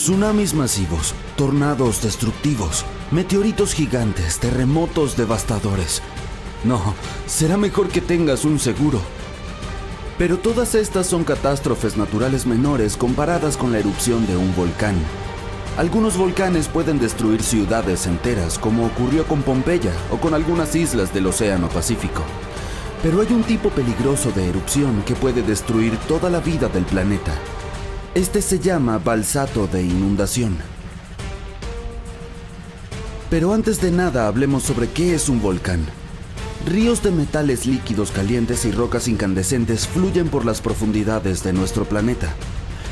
Tsunamis masivos, tornados destructivos, meteoritos gigantes, terremotos devastadores. No, será mejor que tengas un seguro. Pero todas estas son catástrofes naturales menores comparadas con la erupción de un volcán. Algunos volcanes pueden destruir ciudades enteras, como ocurrió con Pompeya o con algunas islas del Océano Pacífico. Pero hay un tipo peligroso de erupción que puede destruir toda la vida del planeta. Este se llama balsato de inundación. Pero antes de nada hablemos sobre qué es un volcán. Ríos de metales líquidos calientes y rocas incandescentes fluyen por las profundidades de nuestro planeta.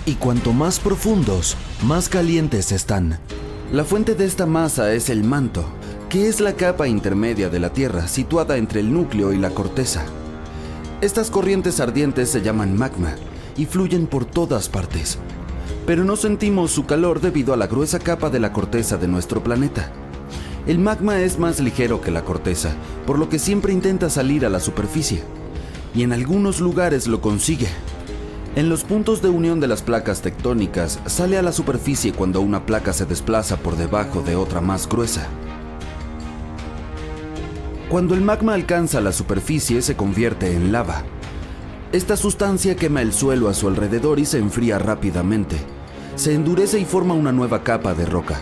Y cuanto más profundos, más calientes están. La fuente de esta masa es el manto, que es la capa intermedia de la Tierra, situada entre el núcleo y la corteza. Estas corrientes ardientes se llaman magma y fluyen por todas partes. Pero no sentimos su calor debido a la gruesa capa de la corteza de nuestro planeta. El magma es más ligero que la corteza, por lo que siempre intenta salir a la superficie. Y en algunos lugares lo consigue. En los puntos de unión de las placas tectónicas, sale a la superficie cuando una placa se desplaza por debajo de otra más gruesa. Cuando el magma alcanza la superficie, se convierte en lava. Esta sustancia quema el suelo a su alrededor y se enfría rápidamente. Se endurece y forma una nueva capa de roca.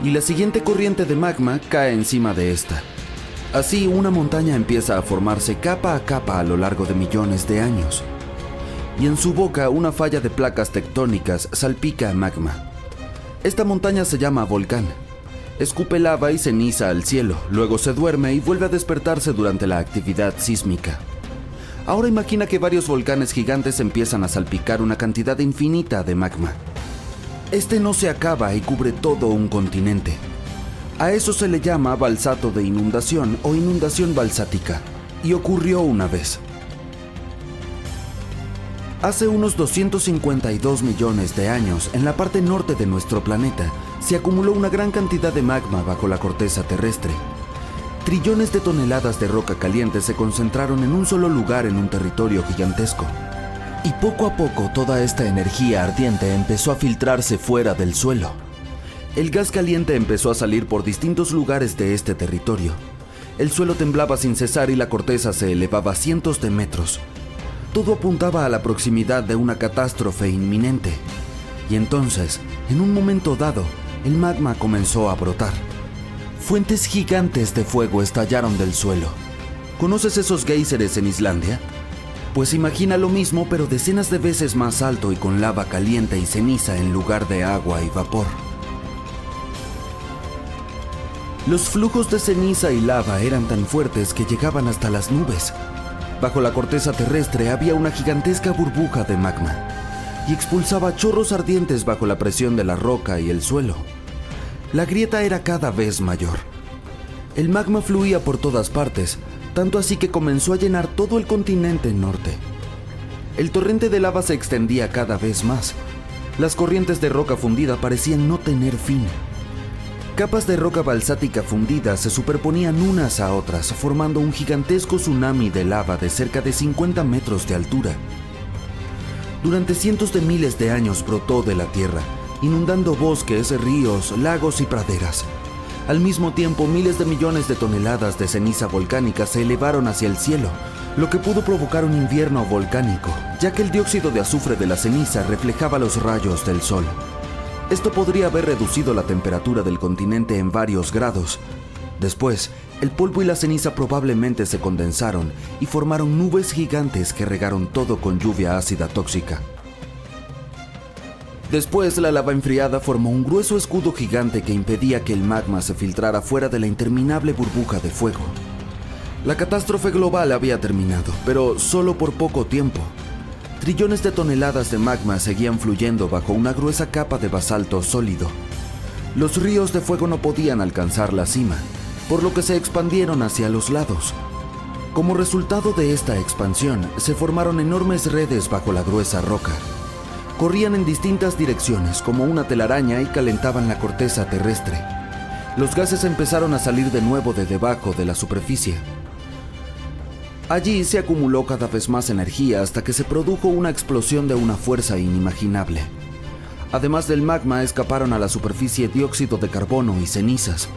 Y la siguiente corriente de magma cae encima de esta. Así, una montaña empieza a formarse capa a capa a lo largo de millones de años. Y en su boca una falla de placas tectónicas salpica magma. Esta montaña se llama volcán. Escupe lava y ceniza al cielo, luego se duerme y vuelve a despertarse durante la actividad sísmica. Ahora imagina que varios volcanes gigantes empiezan a salpicar una cantidad infinita de magma. Este no se acaba y cubre todo un continente. A eso se le llama balsato de inundación o inundación balsática, y ocurrió una vez. Hace unos 252 millones de años, en la parte norte de nuestro planeta, se acumuló una gran cantidad de magma bajo la corteza terrestre. Trillones de toneladas de roca caliente se concentraron en un solo lugar en un territorio gigantesco. Y poco a poco toda esta energía ardiente empezó a filtrarse fuera del suelo. El gas caliente empezó a salir por distintos lugares de este territorio. El suelo temblaba sin cesar y la corteza se elevaba cientos de metros. Todo apuntaba a la proximidad de una catástrofe inminente. Y entonces, en un momento dado, el magma comenzó a brotar. Fuentes gigantes de fuego estallaron del suelo. ¿Conoces esos géiseres en Islandia? Pues imagina lo mismo, pero decenas de veces más alto y con lava caliente y ceniza en lugar de agua y vapor. Los flujos de ceniza y lava eran tan fuertes que llegaban hasta las nubes. Bajo la corteza terrestre había una gigantesca burbuja de magma y expulsaba chorros ardientes bajo la presión de la roca y el suelo. La grieta era cada vez mayor. El magma fluía por todas partes, tanto así que comenzó a llenar todo el continente norte. El torrente de lava se extendía cada vez más. Las corrientes de roca fundida parecían no tener fin. Capas de roca balsática fundida se superponían unas a otras, formando un gigantesco tsunami de lava de cerca de 50 metros de altura. Durante cientos de miles de años brotó de la tierra, inundando bosques, ríos, lagos y praderas. Al mismo tiempo, miles de millones de toneladas de ceniza volcánica se elevaron hacia el cielo, lo que pudo provocar un invierno volcánico, ya que el dióxido de azufre de la ceniza reflejaba los rayos del sol. Esto podría haber reducido la temperatura del continente en varios grados. Después, el polvo y la ceniza probablemente se condensaron y formaron nubes gigantes que regaron todo con lluvia ácida tóxica. Después, la lava enfriada formó un grueso escudo gigante que impedía que el magma se filtrara fuera de la interminable burbuja de fuego. La catástrofe global había terminado, pero solo por poco tiempo. Trillones de toneladas de magma seguían fluyendo bajo una gruesa capa de basalto sólido. Los ríos de fuego no podían alcanzar la cima, por lo que se expandieron hacia los lados. Como resultado de esta expansión, se formaron enormes redes bajo la gruesa roca. Corrían en distintas direcciones como una telaraña y calentaban la corteza terrestre. Los gases empezaron a salir de nuevo de debajo de la superficie. Allí se acumuló cada vez más energía hasta que se produjo una explosión de una fuerza inimaginable. Además del magma, escaparon a la superficie dióxido de carbono y cenizas.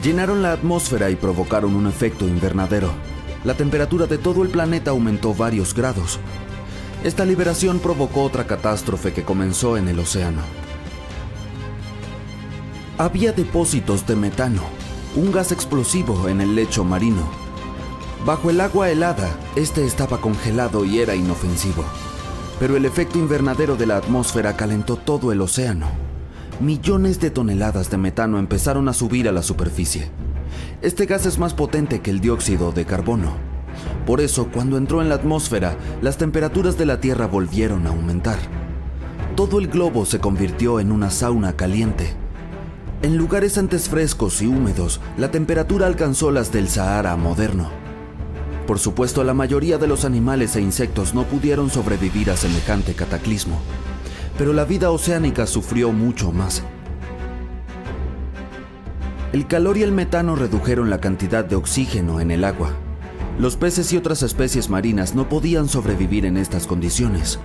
Llenaron la atmósfera y provocaron un efecto invernadero. La temperatura de todo el planeta aumentó varios grados. Esta liberación provocó otra catástrofe que comenzó en el océano. Había depósitos de metano, un gas explosivo en el lecho marino. Bajo el agua helada, este estaba congelado y era inofensivo. Pero el efecto invernadero de la atmósfera calentó todo el océano. Millones de toneladas de metano empezaron a subir a la superficie. Este gas es más potente que el dióxido de carbono. Por eso, cuando entró en la atmósfera, las temperaturas de la Tierra volvieron a aumentar. Todo el globo se convirtió en una sauna caliente. En lugares antes frescos y húmedos, la temperatura alcanzó las del Sahara moderno. Por supuesto, la mayoría de los animales e insectos no pudieron sobrevivir a semejante cataclismo, pero la vida oceánica sufrió mucho más. El calor y el metano redujeron la cantidad de oxígeno en el agua. Los peces y otras especies marinas no podían sobrevivir en estas condiciones.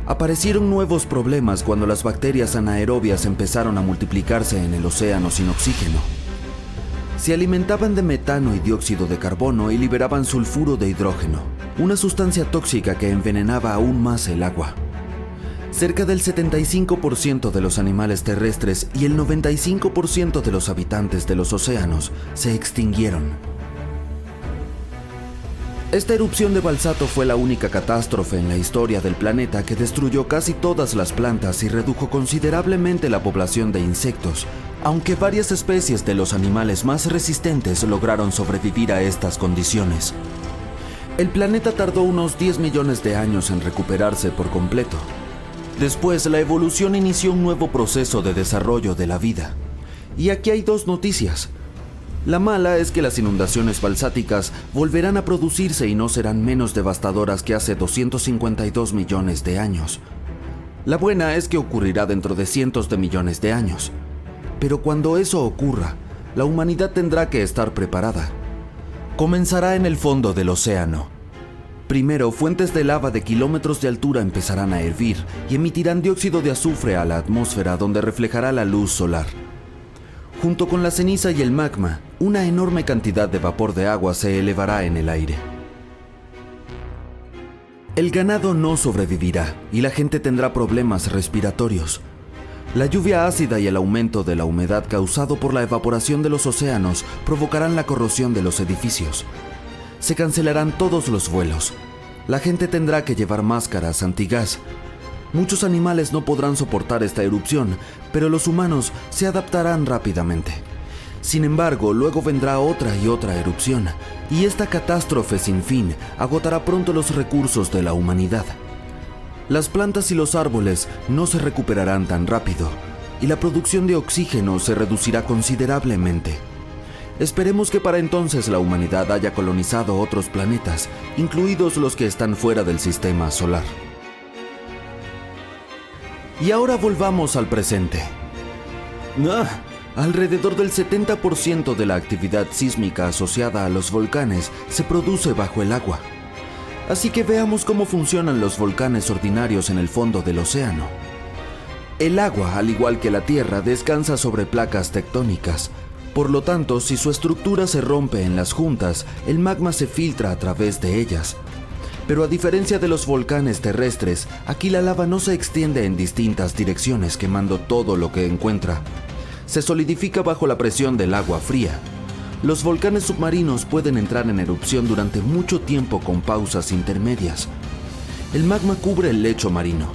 Aparecieron nuevos problemas cuando las bacterias anaerobias empezaron a multiplicarse en el océano sin oxígeno. Se alimentaban de metano y dióxido de carbono y liberaban sulfuro de hidrógeno, una sustancia tóxica que envenenaba aún más el agua. Cerca del 75% de los animales terrestres y el 95% de los habitantes de los océanos se extinguieron. Esta erupción de Balsato fue la única catástrofe en la historia del planeta que destruyó casi todas las plantas y redujo considerablemente la población de insectos, aunque varias especies de los animales más resistentes lograron sobrevivir a estas condiciones. El planeta tardó unos 10 millones de años en recuperarse por completo. Después, la evolución inició un nuevo proceso de desarrollo de la vida. Y aquí hay dos noticias. La mala es que las inundaciones balsáticas volverán a producirse y no serán menos devastadoras que hace 252 millones de años. La buena es que ocurrirá dentro de cientos de millones de años. Pero cuando eso ocurra, la humanidad tendrá que estar preparada. Comenzará en el fondo del océano. Primero, fuentes de lava de kilómetros de altura empezarán a hervir y emitirán dióxido de azufre a la atmósfera, donde reflejará la luz solar. Junto con la ceniza y el magma, una enorme cantidad de vapor de agua se elevará en el aire. El ganado no sobrevivirá y la gente tendrá problemas respiratorios. La lluvia ácida y el aumento de la humedad causado por la evaporación de los océanos provocarán la corrosión de los edificios. Se cancelarán todos los vuelos. La gente tendrá que llevar máscaras antigas. Muchos animales no podrán soportar esta erupción, pero los humanos se adaptarán rápidamente. Sin embargo, luego vendrá otra y otra erupción, y esta catástrofe sin fin agotará pronto los recursos de la humanidad. Las plantas y los árboles no se recuperarán tan rápido, y la producción de oxígeno se reducirá considerablemente. Esperemos que para entonces la humanidad haya colonizado otros planetas, incluidos los que están fuera del sistema solar. Y ahora volvamos al presente. Alrededor del 70% de la actividad sísmica asociada a los volcanes se produce bajo el agua. Así que veamos cómo funcionan los volcanes ordinarios en el fondo del océano. El agua, al igual que la Tierra, descansa sobre placas tectónicas. Por lo tanto, si su estructura se rompe en las juntas, el magma se filtra a través de ellas. Pero a diferencia de los volcanes terrestres, aquí la lava no se extiende en distintas direcciones quemando todo lo que encuentra. Se solidifica bajo la presión del agua fría. Los volcanes submarinos pueden entrar en erupción durante mucho tiempo con pausas intermedias. El magma cubre el lecho marino.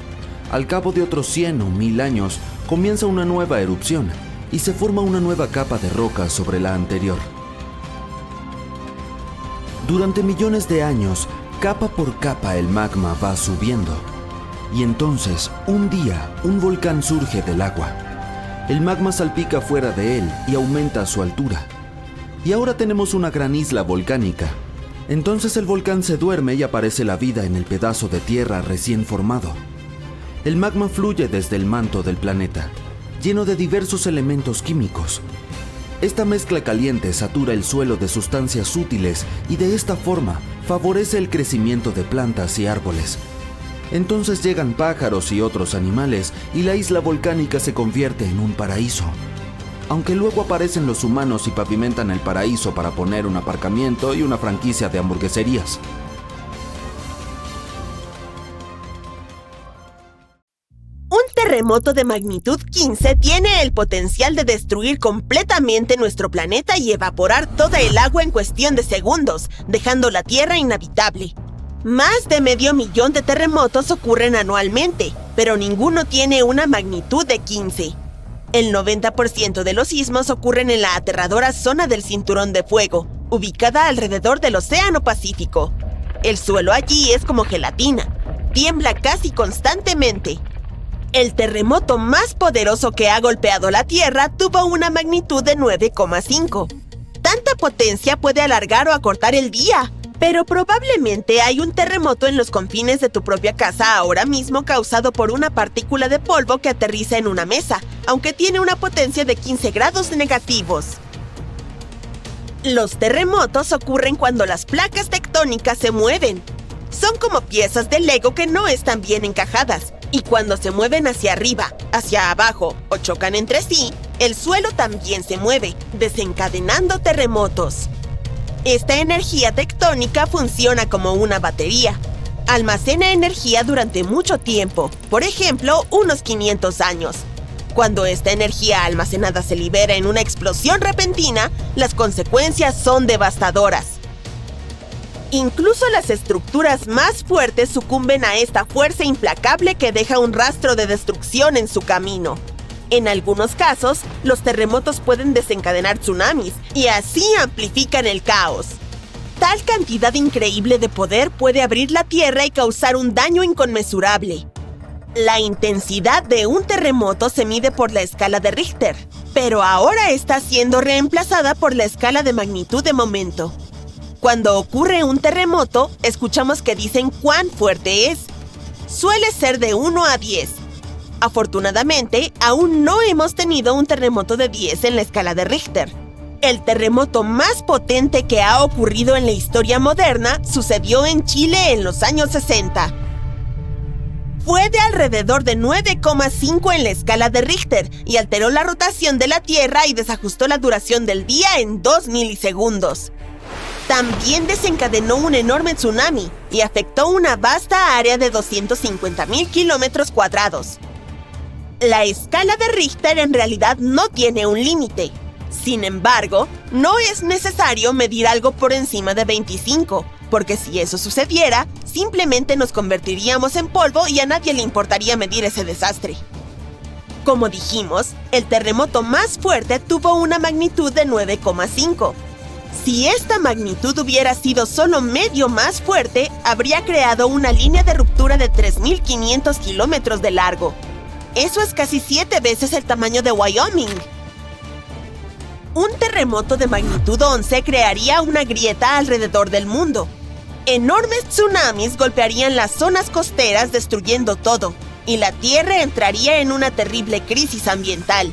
Al cabo de otros 100 o 1000 años, comienza una nueva erupción y se forma una nueva capa de roca sobre la anterior. Durante millones de años, capa por capa el magma va subiendo. Y entonces, un día, un volcán surge del agua. El magma salpica fuera de él y aumenta su altura. Y ahora tenemos una gran isla volcánica. Entonces el volcán se duerme y aparece la vida en el pedazo de tierra recién formado. El magma fluye desde el manto del planeta, lleno de diversos elementos químicos. Esta mezcla caliente satura el suelo de sustancias útiles y de esta forma favorece el crecimiento de plantas y árboles. Entonces llegan pájaros y otros animales y la isla volcánica se convierte en un paraíso. Aunque luego aparecen los humanos y pavimentan el paraíso para poner un aparcamiento y una franquicia de hamburgueserías. Un terremoto de magnitud 15 tiene el potencial de destruir completamente nuestro planeta y evaporar toda el agua en cuestión de segundos, dejando la Tierra inhabitable. Más de 500,000 de terremotos ocurren anualmente, pero ninguno tiene una magnitud de 15. El 90% de los sismos ocurren en la aterradora zona del Cinturón de Fuego, ubicada alrededor del Océano Pacífico. El suelo allí es como gelatina, tiembla casi constantemente. El terremoto más poderoso que ha golpeado la Tierra tuvo una magnitud de 9,5. Tanta potencia puede alargar o acortar el día, pero probablemente hay un terremoto en los confines de tu propia casa ahora mismo causado por una partícula de polvo que aterriza en una mesa, aunque tiene una potencia de 15 grados negativos. Los terremotos ocurren cuando las placas tectónicas se mueven. Son como piezas de Lego que no están bien encajadas, y cuando se mueven hacia arriba, hacia abajo o chocan entre sí, el suelo también se mueve, desencadenando terremotos. Esta energía tectónica funciona como una batería. Almacena energía durante mucho tiempo, por ejemplo, unos 500 años. Cuando esta energía almacenada se libera en una explosión repentina, las consecuencias son devastadoras. Incluso las estructuras más fuertes sucumben a esta fuerza implacable que deja un rastro de destrucción en su camino. En algunos casos, los terremotos pueden desencadenar tsunamis y así amplifican el caos. Tal cantidad increíble de poder puede abrir la Tierra y causar un daño inconmensurable. La intensidad de un terremoto se mide por la escala de Richter, pero ahora está siendo reemplazada por la escala de magnitud de momento. Cuando ocurre un terremoto, escuchamos que dicen cuán fuerte es. Suele ser de 1 a 10. Afortunadamente, aún no hemos tenido un terremoto de 10 en la escala de Richter. El terremoto más potente que ha ocurrido en la historia moderna sucedió en Chile en los años 60. Fue de alrededor de 9,5 en la escala de Richter y alteró la rotación de la Tierra y desajustó la duración del día en 2 milisegundos. También desencadenó un enorme tsunami y afectó una vasta área de 250,000 kilómetros cuadrados. La escala de Richter en realidad no tiene un límite. Sin embargo, no es necesario medir algo por encima de 25, porque si eso sucediera, simplemente nos convertiríamos en polvo y a nadie le importaría medir ese desastre. Como dijimos, el terremoto más fuerte tuvo una magnitud de 9,5. Si esta magnitud hubiera sido solo medio más fuerte, habría creado una línea de ruptura de 3.500 kilómetros de largo. Eso es casi 7 veces el tamaño de Wyoming. Un terremoto de magnitud 11 crearía una grieta alrededor del mundo. Enormes tsunamis golpearían las zonas costeras destruyendo todo, y la Tierra entraría en una terrible crisis ambiental.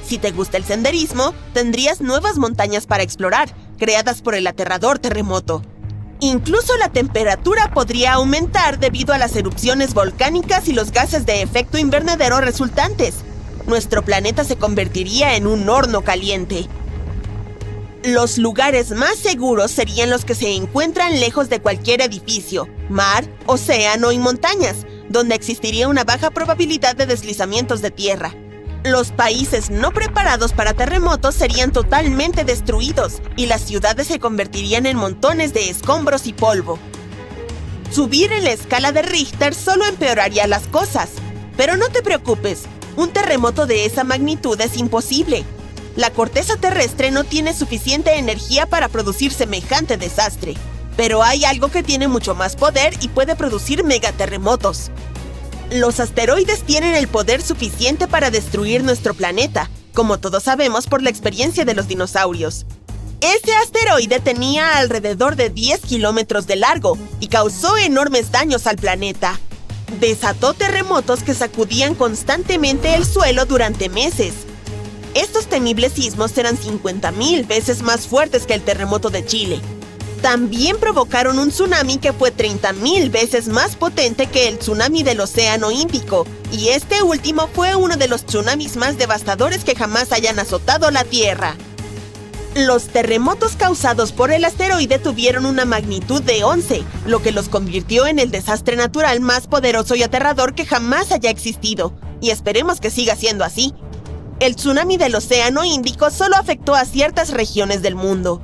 Si te gusta el senderismo, tendrías nuevas montañas para explorar, creadas por el aterrador terremoto. Incluso la temperatura podría aumentar debido a las erupciones volcánicas y los gases de efecto invernadero resultantes. Nuestro planeta se convertiría en un horno caliente. Los lugares más seguros serían los que se encuentran lejos de cualquier edificio, mar, océano y montañas, donde existiría una baja probabilidad de deslizamientos de tierra. Los países no preparados para terremotos serían totalmente destruidos y las ciudades se convertirían en montones de escombros y polvo. Subir en la escala de Richter solo empeoraría las cosas. Pero no te preocupes, un terremoto de esa magnitud es imposible. La corteza terrestre no tiene suficiente energía para producir semejante desastre. Pero hay algo que tiene mucho más poder y puede producir megaterremotos. Los asteroides tienen el poder suficiente para destruir nuestro planeta, como todos sabemos por la experiencia de los dinosaurios. Ese asteroide tenía alrededor de 10 kilómetros de largo y causó enormes daños al planeta. Desató terremotos que sacudían constantemente el suelo durante meses. Estos temibles sismos eran 50,000 veces más fuertes que el terremoto de Chile. También provocaron un tsunami que fue 30.000 veces más potente que el tsunami del Océano Índico, y este último fue uno de los tsunamis más devastadores que jamás hayan azotado la Tierra. Los terremotos causados por el asteroide tuvieron una magnitud de 11, lo que los convirtió en el desastre natural más poderoso y aterrador que jamás haya existido, y esperemos que siga siendo así. El tsunami del Océano Índico solo afectó a ciertas regiones del mundo.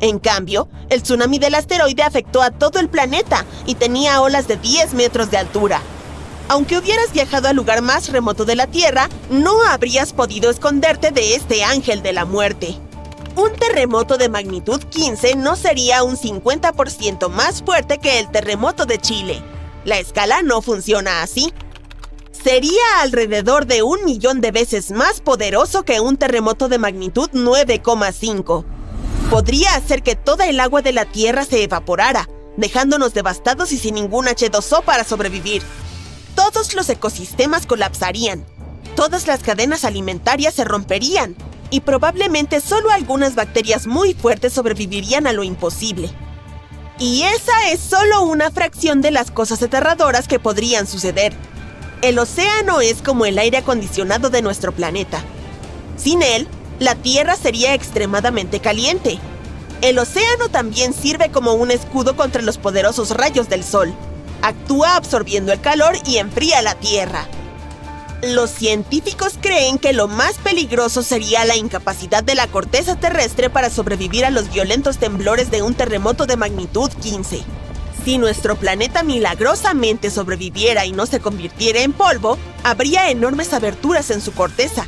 En cambio, el tsunami del asteroide afectó a todo el planeta y tenía olas de 10 metros de altura. Aunque hubieras viajado al lugar más remoto de la Tierra, no habrías podido esconderte de este ángel de la muerte. Un terremoto de magnitud 15 no sería un 50% más fuerte que el terremoto de Chile. La escala no funciona así. Sería alrededor de 1 millón de veces más poderoso que un terremoto de magnitud 9,5. Podría hacer que toda el agua de la Tierra se evaporara, dejándonos devastados y sin ningún H2O para sobrevivir. Todos los ecosistemas colapsarían, todas las cadenas alimentarias se romperían, y probablemente solo algunas bacterias muy fuertes sobrevivirían a lo imposible. Y esa es solo una fracción de las cosas aterradoras que podrían suceder. El océano es como el aire acondicionado de nuestro planeta. Sin él, la Tierra sería extremadamente caliente. El océano también sirve como un escudo contra los poderosos rayos del sol. Actúa absorbiendo el calor y enfría la Tierra. Los científicos creen que lo más peligroso sería la incapacidad de la corteza terrestre para sobrevivir a los violentos temblores de un terremoto de magnitud 15. Si nuestro planeta milagrosamente sobreviviera y no se convirtiera en polvo, habría enormes aberturas en su corteza.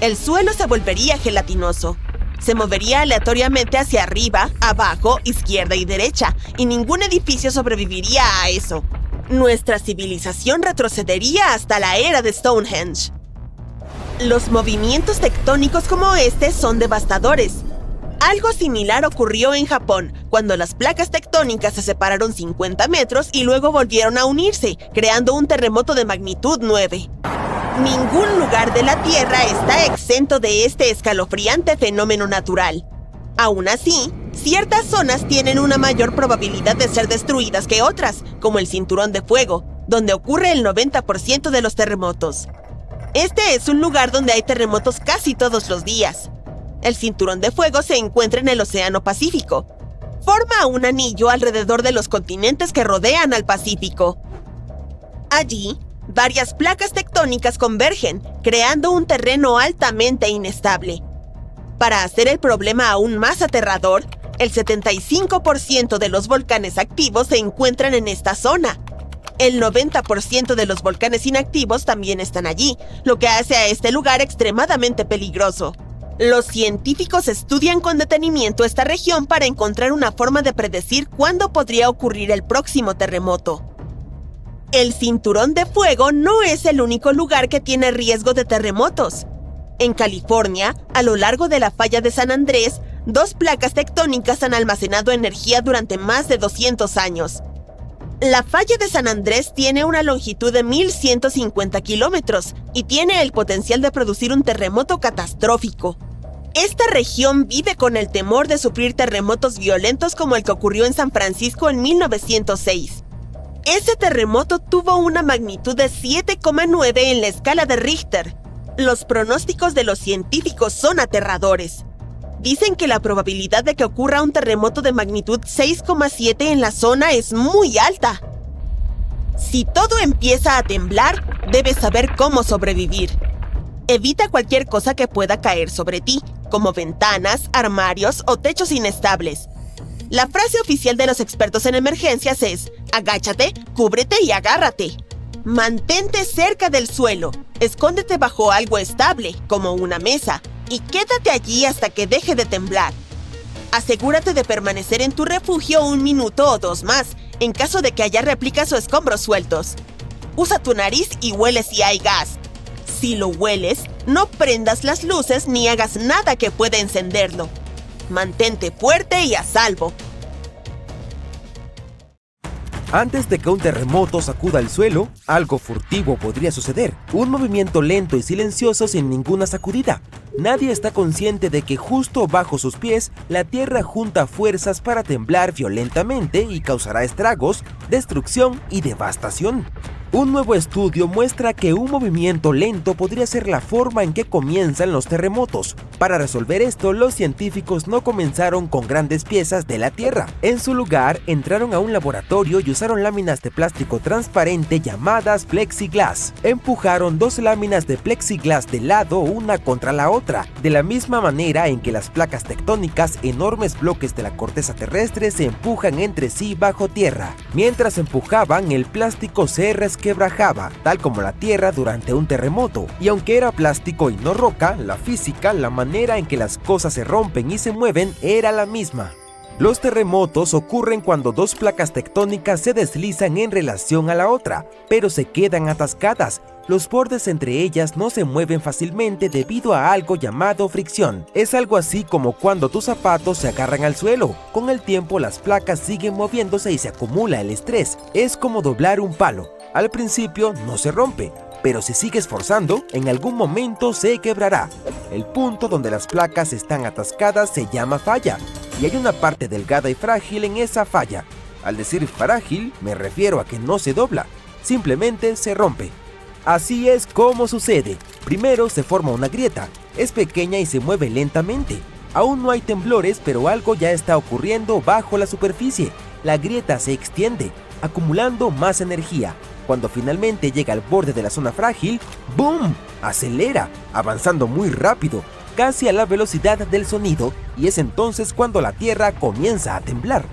El suelo se volvería gelatinoso. Se movería aleatoriamente hacia arriba, abajo, izquierda y derecha, y ningún edificio sobreviviría a eso. Nuestra civilización retrocedería hasta la era de Stonehenge. Los movimientos tectónicos como este son devastadores. Algo similar ocurrió en Japón, cuando las placas tectónicas se separaron 50 metros y luego volvieron a unirse, creando un terremoto de magnitud 9. Ningún lugar de la Tierra está exento de este escalofriante fenómeno natural. Aún así, ciertas zonas tienen una mayor probabilidad de ser destruidas que otras, como el Cinturón de Fuego, donde ocurre el 90% de los terremotos. Este es un lugar donde hay terremotos casi todos los días. El Cinturón de Fuego se encuentra en el Océano Pacífico. Forma un anillo alrededor de los continentes que rodean al Pacífico. Allí, varias placas tectónicas convergen, creando un terreno altamente inestable. Para hacer el problema aún más aterrador, el 75% de los volcanes activos se encuentran en esta zona. El 90% de los volcanes inactivos también están allí, lo que hace a este lugar extremadamente peligroso. Los científicos estudian con detenimiento esta región para encontrar una forma de predecir cuándo podría ocurrir el próximo terremoto. El Cinturón de Fuego no es el único lugar que tiene riesgo de terremotos. En California, a lo largo de la falla de San Andrés, 2 placas tectónicas han almacenado energía durante más de 200 años. La falla de San Andrés tiene una longitud de 1.150 kilómetros y tiene el potencial de producir un terremoto catastrófico. Esta región vive con el temor de sufrir terremotos violentos como el que ocurrió en San Francisco en 1906. Ese terremoto tuvo una magnitud de 7,9 en la escala de Richter. Los pronósticos de los científicos son aterradores. Dicen que la probabilidad de que ocurra un terremoto de magnitud 6,7 en la zona es muy alta. Si todo empieza a temblar, debes saber cómo sobrevivir. Evita cualquier cosa que pueda caer sobre ti, como ventanas, armarios o techos inestables. La frase oficial de los expertos en emergencias es: agáchate, cúbrete y agárrate. Mantente cerca del suelo, escóndete bajo algo estable, como una mesa, y quédate allí hasta que deje de temblar. Asegúrate de permanecer en tu refugio 1 minuto o 2 más, en caso de que haya réplicas o escombros sueltos. Usa tu nariz y huele si hay gas. Si lo hueles, no prendas las luces ni hagas nada que pueda encenderlo. Mantente fuerte y a salvo. Antes de que un terremoto sacuda el suelo, algo furtivo podría suceder. Un movimiento lento y silencioso sin ninguna sacudida. Nadie está consciente de que justo bajo sus pies, la Tierra junta fuerzas para temblar violentamente y causará estragos, destrucción y devastación. Un nuevo estudio muestra que un movimiento lento podría ser la forma en que comienzan los terremotos. Para resolver esto, los científicos no comenzaron con grandes piezas de la Tierra. En su lugar, entraron a un laboratorio y usaron láminas de plástico transparente llamadas plexiglass. Empujaron 2 láminas de plexiglass de lado una contra la otra, de la misma manera en que las placas tectónicas, enormes bloques de la corteza terrestre, se empujan entre sí bajo tierra. Mientras empujaban, el plástico se resquebrajaba, tal como la Tierra durante un terremoto. Y aunque era plástico y no roca, la física, la manera en que las cosas se rompen y se mueven, era la misma. Los terremotos ocurren cuando 2 placas tectónicas se deslizan en relación a la otra, pero se quedan atascadas. Los bordes entre ellas no se mueven fácilmente debido a algo llamado fricción. Es algo así como cuando tus zapatos se agarran al suelo. Con el tiempo las placas siguen moviéndose y se acumula el estrés. Es como doblar un palo. Al principio no se rompe, pero si sigues forzando, en algún momento se quebrará. El punto donde las placas están atascadas se llama falla, y hay una parte delgada y frágil en esa falla. Al decir frágil, me refiero a que no se dobla, simplemente se rompe. Así es como sucede. Primero se forma una grieta, es pequeña y se mueve lentamente. Aún no hay temblores, pero algo ya está ocurriendo bajo la superficie. La grieta se extiende, acumulando más energía. Cuando finalmente llega al borde de la zona frágil, ¡boom!, acelera, avanzando muy rápido, casi a la velocidad del sonido, y es entonces cuando la Tierra comienza a temblar.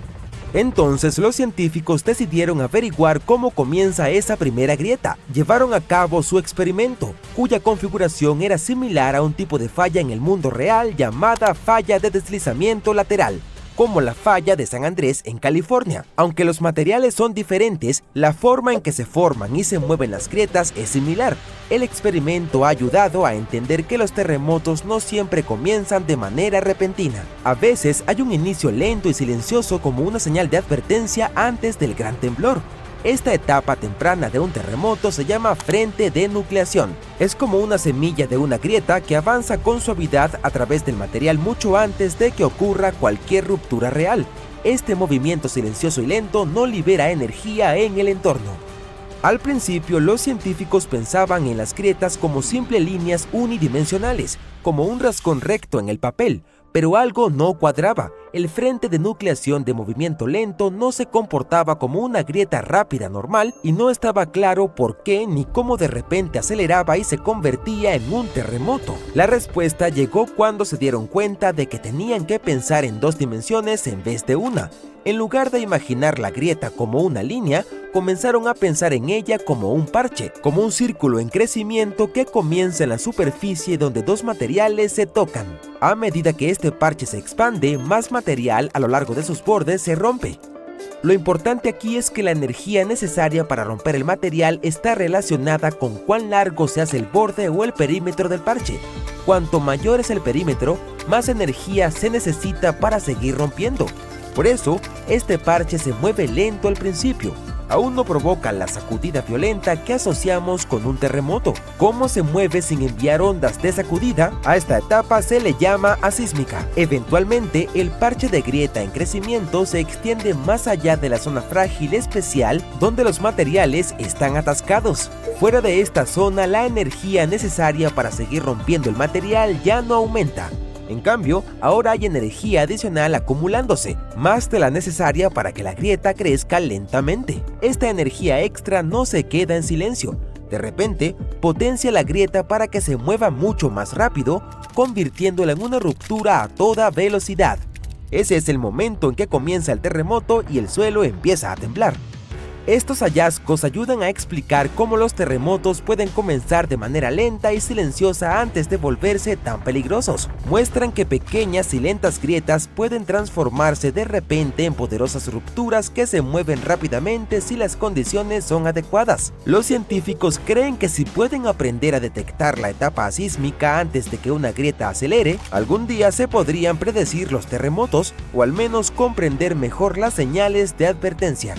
Entonces los científicos decidieron averiguar cómo comienza esa primera grieta. Llevaron a cabo su experimento, cuya configuración era similar a un tipo de falla en el mundo real llamada falla de deslizamiento lateral, como la falla de San Andrés en California. Aunque los materiales son diferentes, la forma en que se forman y se mueven las grietas es similar. El experimento ha ayudado a entender que los terremotos no siempre comienzan de manera repentina. A veces hay un inicio lento y silencioso como una señal de advertencia antes del gran temblor. Esta etapa temprana de un terremoto se llama frente de nucleación. Es como una semilla de una grieta que avanza con suavidad a través del material mucho antes de que ocurra cualquier ruptura real. Este movimiento silencioso y lento no libera energía en el entorno. Al principio, los científicos pensaban en las grietas como simples líneas unidimensionales, como un rascón recto en el papel, pero algo no cuadraba. El frente de nucleación de movimiento lento no se comportaba como una grieta rápida normal y no estaba claro por qué ni cómo de repente aceleraba y se convertía en un terremoto. La respuesta llegó cuando se dieron cuenta de que tenían que pensar en 2 dimensiones en vez de una. En lugar de imaginar la grieta como una línea, comenzaron a pensar en ella como un parche, como un círculo en crecimiento que comienza en la superficie donde 2 materiales se tocan. A medida que este parche se expande, más material a lo largo de sus bordes se rompe. Lo importante aquí es que la energía necesaria para romper el material está relacionada con cuán largo se hace el borde o el perímetro del parche. Cuanto mayor es el perímetro, más energía se necesita para seguir rompiendo. Por eso, este parche se mueve lento al principio. Aún no provoca la sacudida violenta que asociamos con un terremoto. ¿Cómo se mueve sin enviar ondas de sacudida? A esta etapa se le llama asísmica. Eventualmente, el parche de grieta en crecimiento se extiende más allá de la zona frágil especial donde los materiales están atascados. Fuera de esta zona, la energía necesaria para seguir rompiendo el material ya no aumenta. En cambio, ahora hay energía adicional acumulándose, más de la necesaria para que la grieta crezca lentamente. Esta energía extra no se queda en silencio. De repente, potencia la grieta para que se mueva mucho más rápido, convirtiéndola en una ruptura a toda velocidad. Ese es el momento en que comienza el terremoto y el suelo empieza a temblar. Estos hallazgos ayudan a explicar cómo los terremotos pueden comenzar de manera lenta y silenciosa antes de volverse tan peligrosos. Muestran que pequeñas y lentas grietas pueden transformarse de repente en poderosas rupturas que se mueven rápidamente si las condiciones son adecuadas. Los científicos creen que si pueden aprender a detectar la etapa sísmica antes de que una grieta acelere, algún día se podrían predecir los terremotos o al menos comprender mejor las señales de advertencia.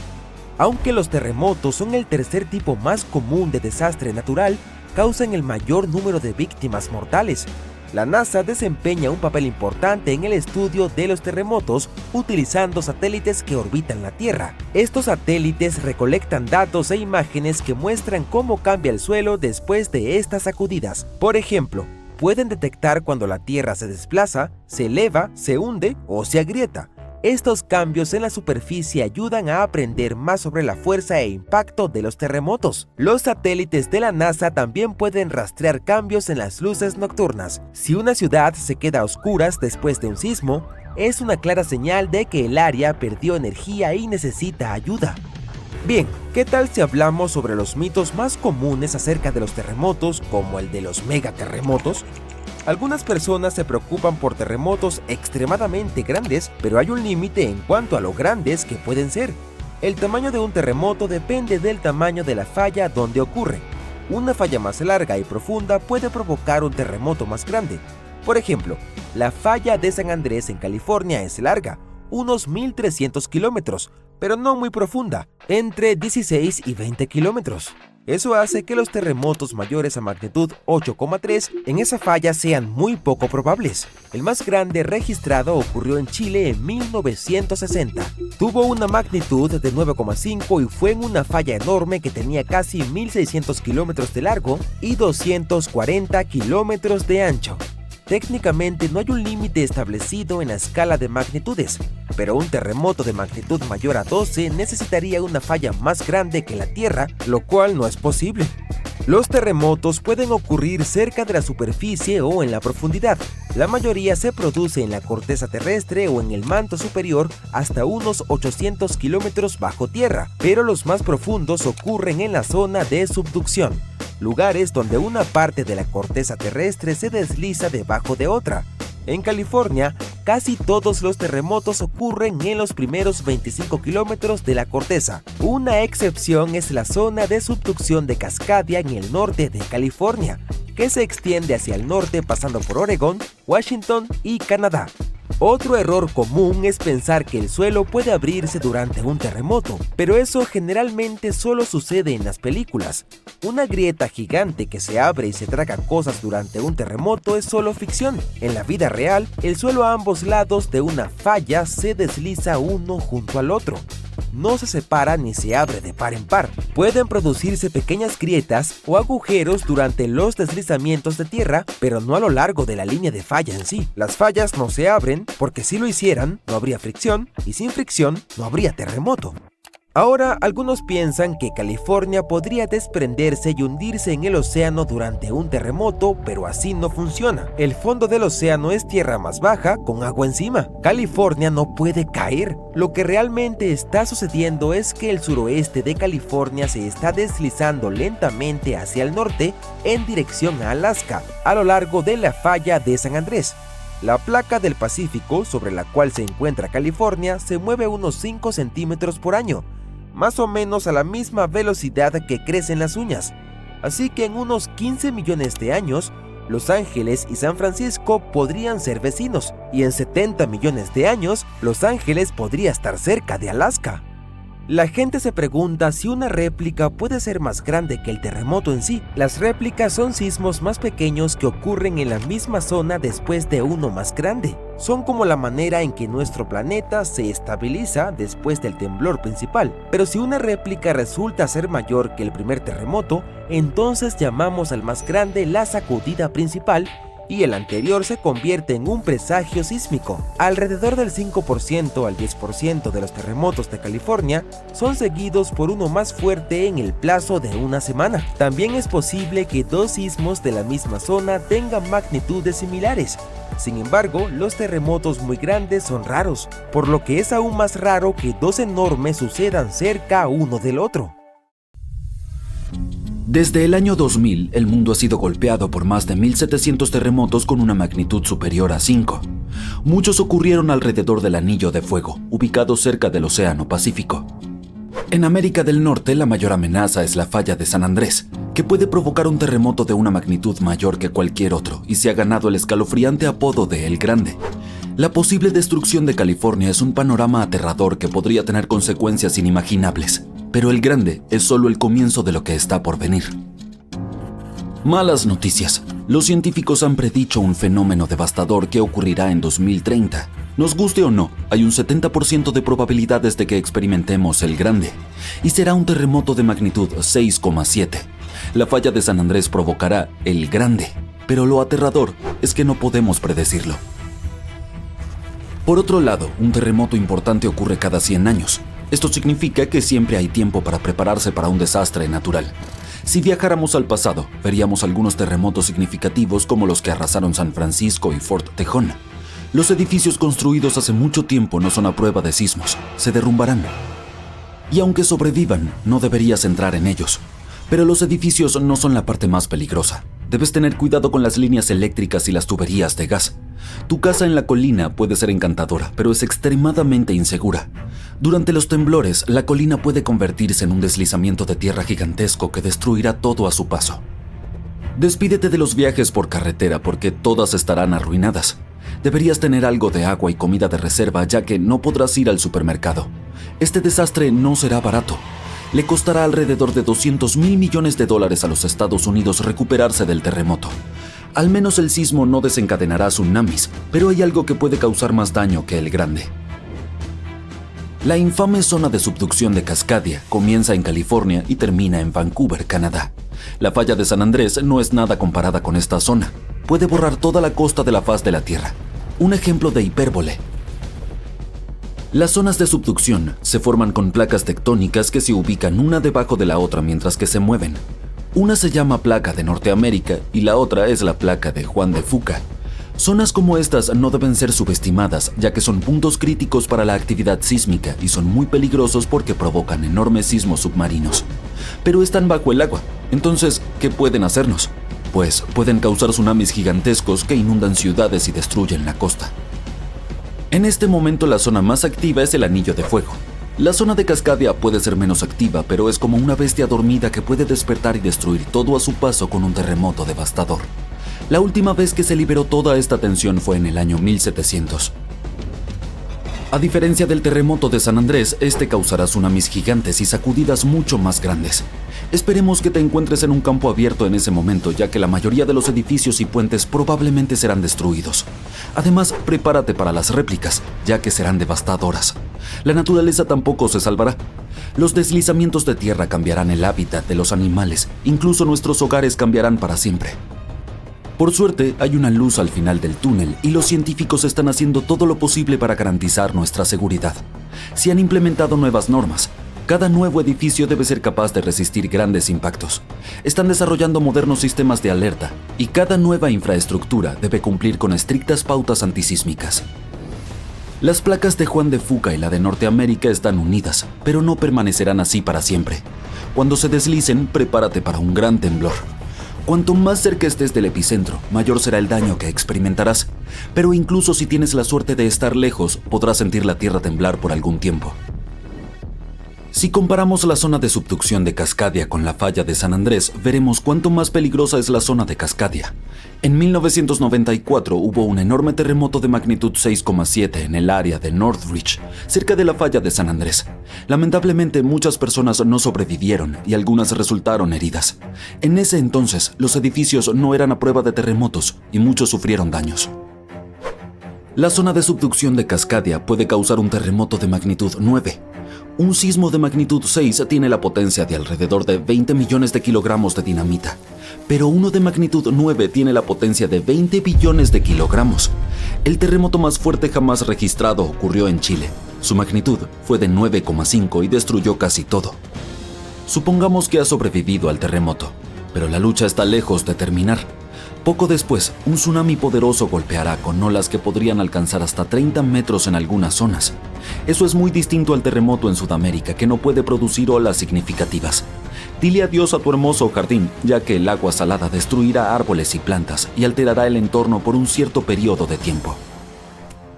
Aunque los terremotos son el tercer tipo más común de desastre natural, causan el mayor número de víctimas mortales. La NASA desempeña un papel importante en el estudio de los terremotos utilizando satélites que orbitan la Tierra. Estos satélites recolectan datos e imágenes que muestran cómo cambia el suelo después de estas sacudidas. Por ejemplo, pueden detectar cuando la Tierra se desplaza, se eleva, se hunde o se agrieta. Estos cambios en la superficie ayudan a aprender más sobre la fuerza e impacto de los terremotos. Los satélites de la NASA también pueden rastrear cambios en las luces nocturnas. Si una ciudad se queda a oscuras después de un sismo, es una clara señal de que el área perdió energía y necesita ayuda. Bien, ¿qué tal si hablamos sobre los mitos más comunes acerca de los terremotos, como el de los megaterremotos? Algunas personas se preocupan por terremotos extremadamente grandes, pero hay un límite en cuanto a lo grandes que pueden ser. El tamaño de un terremoto depende del tamaño de la falla donde ocurre. Una falla más larga y profunda puede provocar un terremoto más grande. Por ejemplo, la falla de San Andrés en California es larga, unos 1.300 kilómetros, pero no muy profunda, entre 16 y 20 kilómetros. Eso hace que los terremotos mayores a magnitud 8,3 en esa falla sean muy poco probables. El más grande registrado ocurrió en Chile en 1960. Tuvo una magnitud de 9,5 y fue en una falla enorme que tenía casi 1.600 kilómetros de largo y 240 kilómetros de ancho. Técnicamente no hay un límite establecido en la escala de magnitudes, pero un terremoto de magnitud mayor a 12 necesitaría una falla más grande que la Tierra, lo cual no es posible. Los terremotos pueden ocurrir cerca de la superficie o en la profundidad. La mayoría se produce en la corteza terrestre o en el manto superior hasta unos 800 kilómetros bajo tierra, pero los más profundos ocurren en la zona de subducción, lugares donde una parte de la corteza terrestre se desliza debajo de otra. En California, casi todos los terremotos ocurren en los primeros 25 kilómetros de la corteza. Una excepción es la zona de subducción de Cascadia en el norte de California, que se extiende hacia el norte pasando por Oregón, Washington y Canadá. Otro error común es pensar que el suelo puede abrirse durante un terremoto, pero eso generalmente solo sucede en las películas. Una grieta gigante que se abre y se traga cosas durante un terremoto es solo ficción. En la vida real, el suelo a ambos lados de una falla se desliza uno junto al otro. No se separa ni se abre de par en par. Pueden producirse pequeñas grietas o agujeros durante los deslizamientos de tierra, pero no a lo largo de la línea de falla en sí. Las fallas no se abren porque si lo hicieran, no habría fricción, y sin fricción, no habría terremoto. Ahora, algunos piensan que California podría desprenderse y hundirse en el océano durante un terremoto, pero así no funciona. El fondo del océano es tierra más baja, con agua encima. California no puede caer. Lo que realmente está sucediendo es que el suroeste de California se está deslizando lentamente hacia el norte en dirección a Alaska, a lo largo de la falla de San Andrés. La placa del Pacífico, sobre la cual se encuentra California, se mueve unos 5 centímetros por año, más o menos a la misma velocidad que crecen las uñas. Así que en unos 15 millones de años, Los Ángeles y San Francisco podrían ser vecinos, y en 70 millones de años, Los Ángeles podría estar cerca de Alaska. La gente se pregunta si una réplica puede ser más grande que el terremoto en sí. Las réplicas son sismos más pequeños que ocurren en la misma zona después de uno más grande. Son como la manera en que nuestro planeta se estabiliza después del temblor principal. Pero si una réplica resulta ser mayor que el primer terremoto, entonces llamamos al más grande la sacudida principal, y el anterior se convierte en un presagio sísmico. Alrededor del 5% al 10% de los terremotos de California son seguidos por uno más fuerte en el plazo de una semana. También es posible que dos sismos de la misma zona tengan magnitudes similares. Sin embargo, los terremotos muy grandes son raros, por lo que es aún más raro que dos enormes sucedan cerca uno del otro. Desde el año 2000, el mundo ha sido golpeado por más de 1.700 terremotos con una magnitud superior a 5. Muchos ocurrieron alrededor del Anillo de Fuego, ubicado cerca del Océano Pacífico. En América del Norte, la mayor amenaza es la falla de San Andrés, que puede provocar un terremoto de una magnitud mayor que cualquier otro y se ha ganado el escalofriante apodo de El Grande. La posible destrucción de California es un panorama aterrador que podría tener consecuencias inimaginables. Pero El Grande es solo el comienzo de lo que está por venir. Malas noticias. Los científicos han predicho un fenómeno devastador que ocurrirá en 2030. Nos guste o no, hay un 70% de probabilidades de que experimentemos el Grande, y será un terremoto de magnitud 6,7. La falla de San Andrés provocará el Grande, pero lo aterrador es que no podemos predecirlo. Por otro lado, un terremoto importante ocurre cada 100 años. Esto significa que siempre hay tiempo para prepararse para un desastre natural. Si viajáramos al pasado, veríamos algunos terremotos significativos como los que arrasaron San Francisco y Fort Tejón. Los edificios construidos hace mucho tiempo no son a prueba de sismos, se derrumbarán. Y aunque sobrevivan, no deberías entrar en ellos. Pero los edificios no son la parte más peligrosa. Debes tener cuidado con las líneas eléctricas y las tuberías de gas. Tu casa en la colina puede ser encantadora, pero es extremadamente insegura. Durante los temblores, la colina puede convertirse en un deslizamiento de tierra gigantesco que destruirá todo a su paso. Despídete de los viajes por carretera porque todas estarán arruinadas. Deberías tener algo de agua y comida de reserva ya que no podrás ir al supermercado. Este desastre no será barato. Le costará alrededor de $200 mil millones a los Estados Unidos recuperarse del terremoto. Al menos el sismo no desencadenará tsunamis, pero hay algo que puede causar más daño que el Grande. La infame zona de subducción de Cascadia comienza en California y termina en Vancouver, Canadá. La falla de San Andrés no es nada comparada con esta zona. Puede borrar toda la costa de la faz de la Tierra. Un ejemplo de hipérbole. Las zonas de subducción se forman con placas tectónicas que se ubican una debajo de la otra mientras que se mueven. Una se llama placa de Norteamérica y la otra es la placa de Juan de Fuca. Zonas como estas no deben ser subestimadas, ya que son puntos críticos para la actividad sísmica y son muy peligrosos porque provocan enormes sismos submarinos. Pero están bajo el agua, entonces, ¿qué pueden hacernos? Pues pueden causar tsunamis gigantescos que inundan ciudades y destruyen la costa. En este momento la zona más activa es el Anillo de Fuego. La zona de Cascadia puede ser menos activa, pero es como una bestia dormida que puede despertar y destruir todo a su paso con un terremoto devastador. La última vez que se liberó toda esta tensión fue en el año 1700. A diferencia del terremoto de San Andrés, este causará tsunamis gigantes y sacudidas mucho más grandes. Esperemos que te encuentres en un campo abierto en ese momento, ya que la mayoría de los edificios y puentes probablemente serán destruidos. Además, prepárate para las réplicas, ya que serán devastadoras. La naturaleza tampoco se salvará. Los deslizamientos de tierra cambiarán el hábitat de los animales, incluso nuestros hogares cambiarán para siempre. Por suerte, hay una luz al final del túnel y los científicos están haciendo todo lo posible para garantizar nuestra seguridad. Se han implementado nuevas normas. Cada nuevo edificio debe ser capaz de resistir grandes impactos. Están desarrollando modernos sistemas de alerta y cada nueva infraestructura debe cumplir con estrictas pautas antisísmicas. Las placas de Juan de Fuca y la de Norteamérica están unidas, pero no permanecerán así para siempre. Cuando se deslicen, prepárate para un gran temblor. Cuanto más cerca estés del epicentro, mayor será el daño que experimentarás. Pero incluso si tienes la suerte de estar lejos, podrás sentir la tierra temblar por algún tiempo. Si comparamos la zona de subducción de Cascadia con la falla de San Andrés, veremos cuánto más peligrosa es la zona de Cascadia. En 1994 hubo un enorme terremoto de magnitud 6,7 en el área de Northridge, cerca de la falla de San Andrés. Lamentablemente, muchas personas no sobrevivieron y algunas resultaron heridas. En ese entonces, los edificios no eran a prueba de terremotos y muchos sufrieron daños. La zona de subducción de Cascadia puede causar un terremoto de magnitud 9. Un sismo de magnitud 6 tiene la potencia de alrededor de 20 millones de kilogramos de dinamita, pero uno de magnitud 9 tiene la potencia de 20 billones de kilogramos. El terremoto más fuerte jamás registrado ocurrió en Chile. Su magnitud fue de 9,5 y destruyó casi todo. Supongamos que has sobrevivido al terremoto, pero la lucha está lejos de terminar. Poco después, un tsunami poderoso golpeará con olas que podrían alcanzar hasta 30 metros en algunas zonas. Eso es muy distinto al terremoto en Sudamérica, que no puede producir olas significativas. Dile adiós a tu hermoso jardín, ya que el agua salada destruirá árboles y plantas y alterará el entorno por un cierto periodo de tiempo.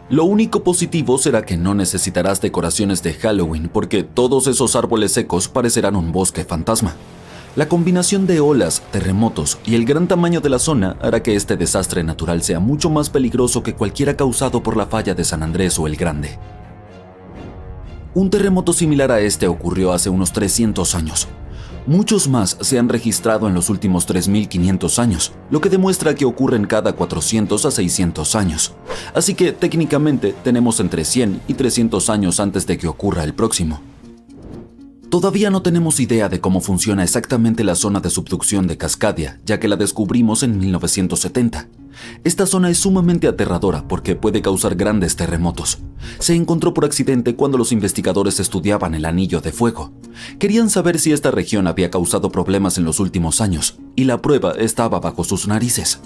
Lo único positivo será que no necesitarás decoraciones de Halloween, porque todos esos árboles secos parecerán un bosque fantasma. La combinación de olas, terremotos y el gran tamaño de la zona hará que este desastre natural sea mucho más peligroso que cualquiera causado por la falla de San Andrés o el Grande. Un terremoto similar a este ocurrió hace unos 300 años. Muchos más se han registrado en los últimos 3.500 años, lo que demuestra que ocurren cada 400 a 600 años. Así que técnicamente tenemos entre 100 y 300 años antes de que ocurra el próximo. Todavía no tenemos idea de cómo funciona exactamente la zona de subducción de Cascadia, ya que la descubrimos en 1970. Esta zona es sumamente aterradora porque puede causar grandes terremotos. Se encontró por accidente cuando los investigadores estudiaban el Anillo de Fuego. Querían saber si esta región había causado problemas en los últimos años, y la prueba estaba bajo sus narices.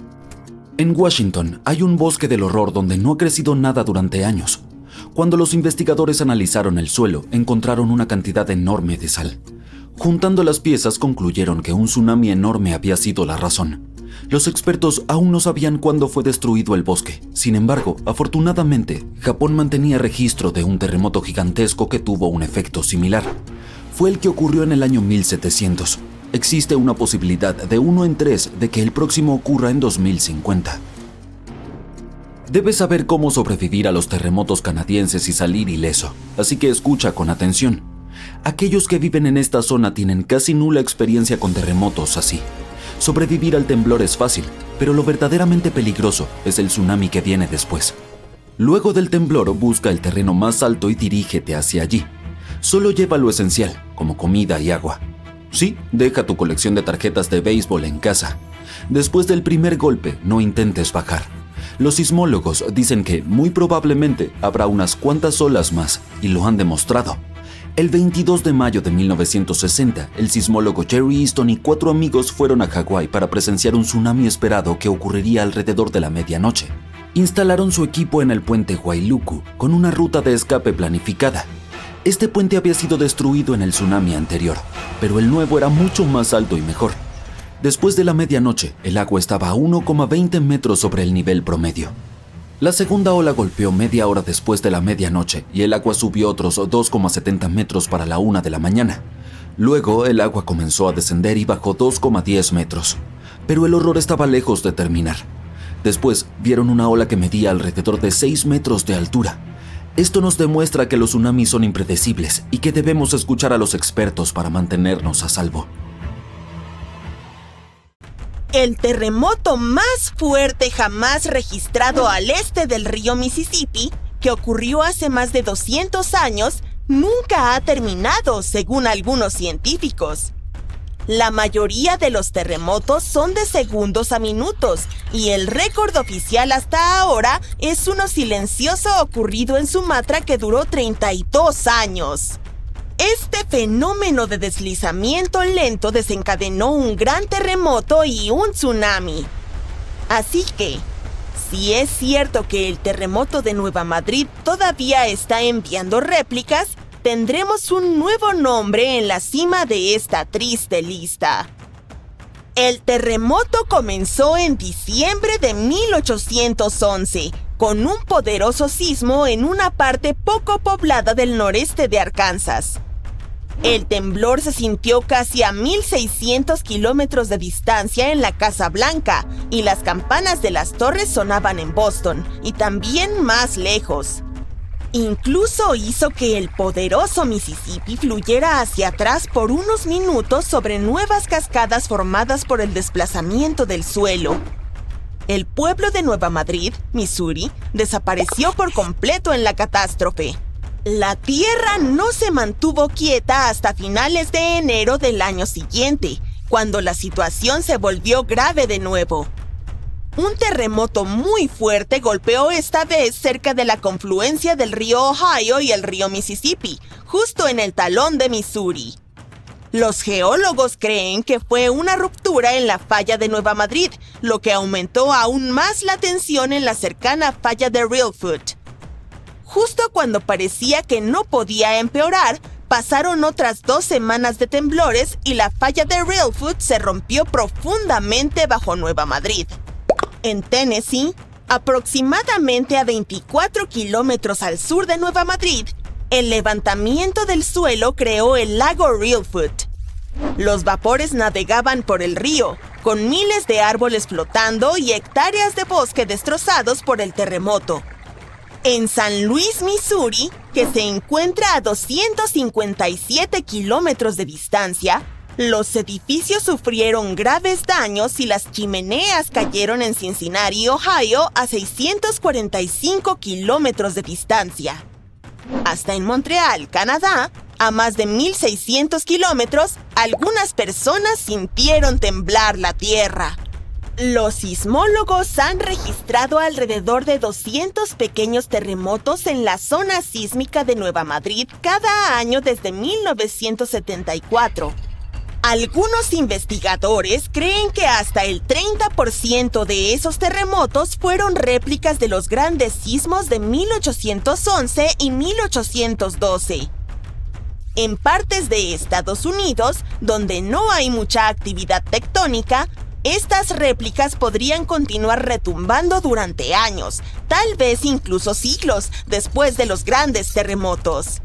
En Washington hay un bosque del horror donde no ha crecido nada durante años. Cuando los investigadores analizaron el suelo, encontraron una cantidad enorme de sal. Juntando las piezas, concluyeron que un tsunami enorme había sido la razón. Los expertos aún no sabían cuándo fue destruido el bosque. Sin embargo, afortunadamente, Japón mantenía registro de un terremoto gigantesco que tuvo un efecto similar. Fue el que ocurrió en el año 1700. Existe una posibilidad de 1 en 3 de que el próximo ocurra en 2050. Debes saber cómo sobrevivir a los terremotos canadienses y salir ileso, así que escucha con atención. Aquellos que viven en esta zona tienen casi nula experiencia con terremotos así. Sobrevivir al temblor es fácil, pero lo verdaderamente peligroso es el tsunami que viene después. Luego del temblor, busca el terreno más alto y dirígete hacia allí. Solo lleva lo esencial, como comida y agua. Sí, deja tu colección de tarjetas de béisbol en casa. Después del primer golpe, no intentes bajar. Los sismólogos dicen que muy probablemente habrá unas cuantas olas más, y lo han demostrado. El 22 de mayo de 1960, el sismólogo Jerry Easton y 4 amigos fueron a Hawái para presenciar un tsunami esperado que ocurriría alrededor de la medianoche. Instalaron su equipo en el puente Wailuku, con una ruta de escape planificada. Este puente había sido destruido en el tsunami anterior, pero el nuevo era mucho más alto y mejor. Después de la medianoche, el agua estaba a 1,20 metros sobre el nivel promedio. La segunda ola golpeó media hora después de la medianoche y el agua subió otros 2,70 metros para la 1 de la mañana. Luego, el agua comenzó a descender y bajó 2,10 metros. Pero el horror estaba lejos de terminar. Después, vieron una ola que medía alrededor de 6 metros de altura. Esto nos demuestra que los tsunamis son impredecibles y que debemos escuchar a los expertos para mantenernos a salvo. El terremoto más fuerte jamás registrado al este del río Mississippi, que ocurrió hace más de 200 años, nunca ha terminado, según algunos científicos. La mayoría de los terremotos son de segundos a minutos, y el récord oficial hasta ahora es uno silencioso ocurrido en Sumatra que duró 32 años. Este fenómeno de deslizamiento lento desencadenó un gran terremoto y un tsunami. Así que, si es cierto que el terremoto de Nueva Madrid todavía está enviando réplicas, tendremos un nuevo nombre en la cima de esta triste lista. El terremoto comenzó en diciembre de 1811, con un poderoso sismo en una parte poco poblada del noreste de Arkansas. El temblor se sintió casi a 1.600 kilómetros de distancia en la Casa Blanca, y las campanas de las torres sonaban en Boston, y también más lejos. Incluso hizo que el poderoso Mississippi fluyera hacia atrás por unos minutos sobre nuevas cascadas formadas por el desplazamiento del suelo. El pueblo de Nueva Madrid, Missouri, desapareció por completo en la catástrofe. La tierra no se mantuvo quieta hasta finales de enero del año siguiente, cuando la situación se volvió grave de nuevo. Un terremoto muy fuerte golpeó esta vez cerca de la confluencia del río Ohio y el río Mississippi, justo en el talón de Missouri. Los geólogos creen que fue una ruptura en la falla de Nueva Madrid, lo que aumentó aún más la tensión en la cercana falla de Reelfoot. Justo cuando parecía que no podía empeorar, pasaron otras 2 semanas de temblores y la falla de Reelfoot se rompió profundamente bajo Nueva Madrid. En Tennessee, aproximadamente a 24 kilómetros al sur de Nueva Madrid, el levantamiento del suelo creó el lago Reelfoot. Los vapores navegaban por el río, con miles de árboles flotando y hectáreas de bosque destrozados por el terremoto. En San Luis, Missouri, que se encuentra a 257 kilómetros de distancia, Los edificios sufrieron graves daños y las chimeneas cayeron en Cincinnati, Ohio, a 645 kilómetros de distancia. Hasta en Montreal, Canadá, a más de 1,600 kilómetros, algunas personas sintieron temblar la tierra. Los sismólogos han registrado alrededor de 200 pequeños terremotos en la zona sísmica de Nueva Madrid cada año desde 1974. Algunos investigadores creen que hasta el 30% de esos terremotos fueron réplicas de los grandes sismos de 1811 y 1812. En partes de Estados Unidos, donde no hay mucha actividad tectónica, estas réplicas podrían continuar retumbando durante años, tal vez incluso siglos, después de los grandes terremotos.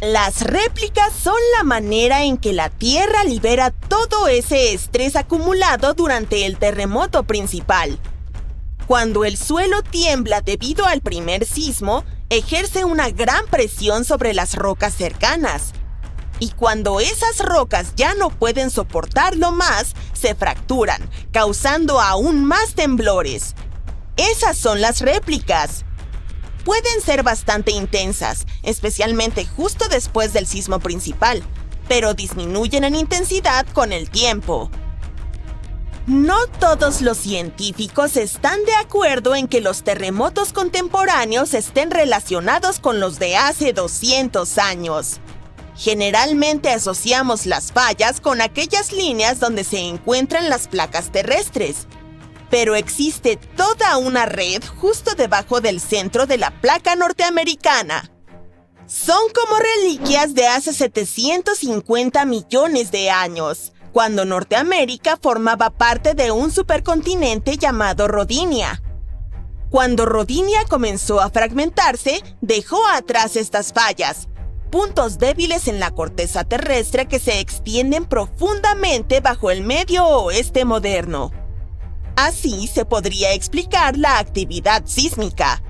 Las réplicas son la manera en que la Tierra libera todo ese estrés acumulado durante el terremoto principal. Cuando el suelo tiembla debido al primer sismo, ejerce una gran presión sobre las rocas cercanas. Y cuando esas rocas ya no pueden soportarlo más, se fracturan, causando aún más temblores. Esas son las réplicas. Pueden ser bastante intensas, especialmente justo después del sismo principal, pero disminuyen en intensidad con el tiempo. No todos los científicos están de acuerdo en que los terremotos contemporáneos estén relacionados con los de hace 200 años. Generalmente asociamos las fallas con aquellas líneas donde se encuentran las placas terrestres, pero existe toda una red justo debajo del centro de la placa norteamericana. Son como reliquias de hace 750 millones de años, cuando Norteamérica formaba parte de un supercontinente llamado Rodinia. Cuando Rodinia comenzó a fragmentarse, dejó atrás estas fallas, puntos débiles en la corteza terrestre que se extienden profundamente bajo el Medio Oeste moderno. Así se podría explicar la actividad sísmica.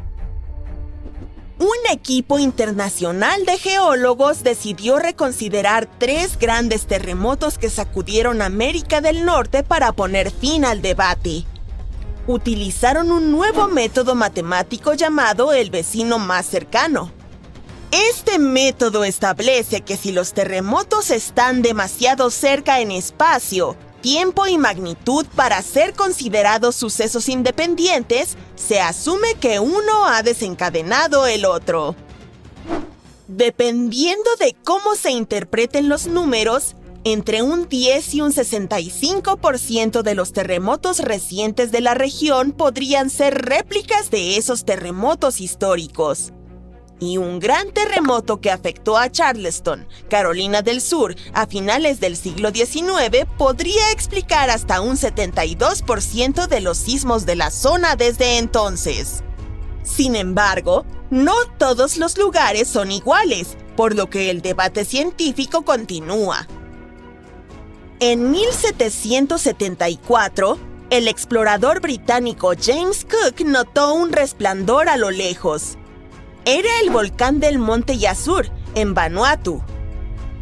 Un equipo internacional de geólogos decidió reconsiderar 3 grandes terremotos que sacudieron América del Norte para poner fin al debate. Utilizaron un nuevo método matemático llamado el vecino más cercano. Este método establece que si los terremotos están demasiado cerca en espacio, tiempo y magnitud para ser considerados sucesos independientes, se asume que uno ha desencadenado el otro. Dependiendo de cómo se interpreten los números, entre un 10 y un 65% de los terremotos recientes de la región podrían ser réplicas de esos terremotos históricos. Y un gran terremoto que afectó a Charleston, Carolina del Sur, a finales del siglo XIX podría explicar hasta un 72% de los sismos de la zona desde entonces. Sin embargo, no todos los lugares son iguales, por lo que el debate científico continúa. En 1774, el explorador británico James Cook notó un resplandor a lo lejos. Era el volcán del Monte Yasur, en Vanuatu.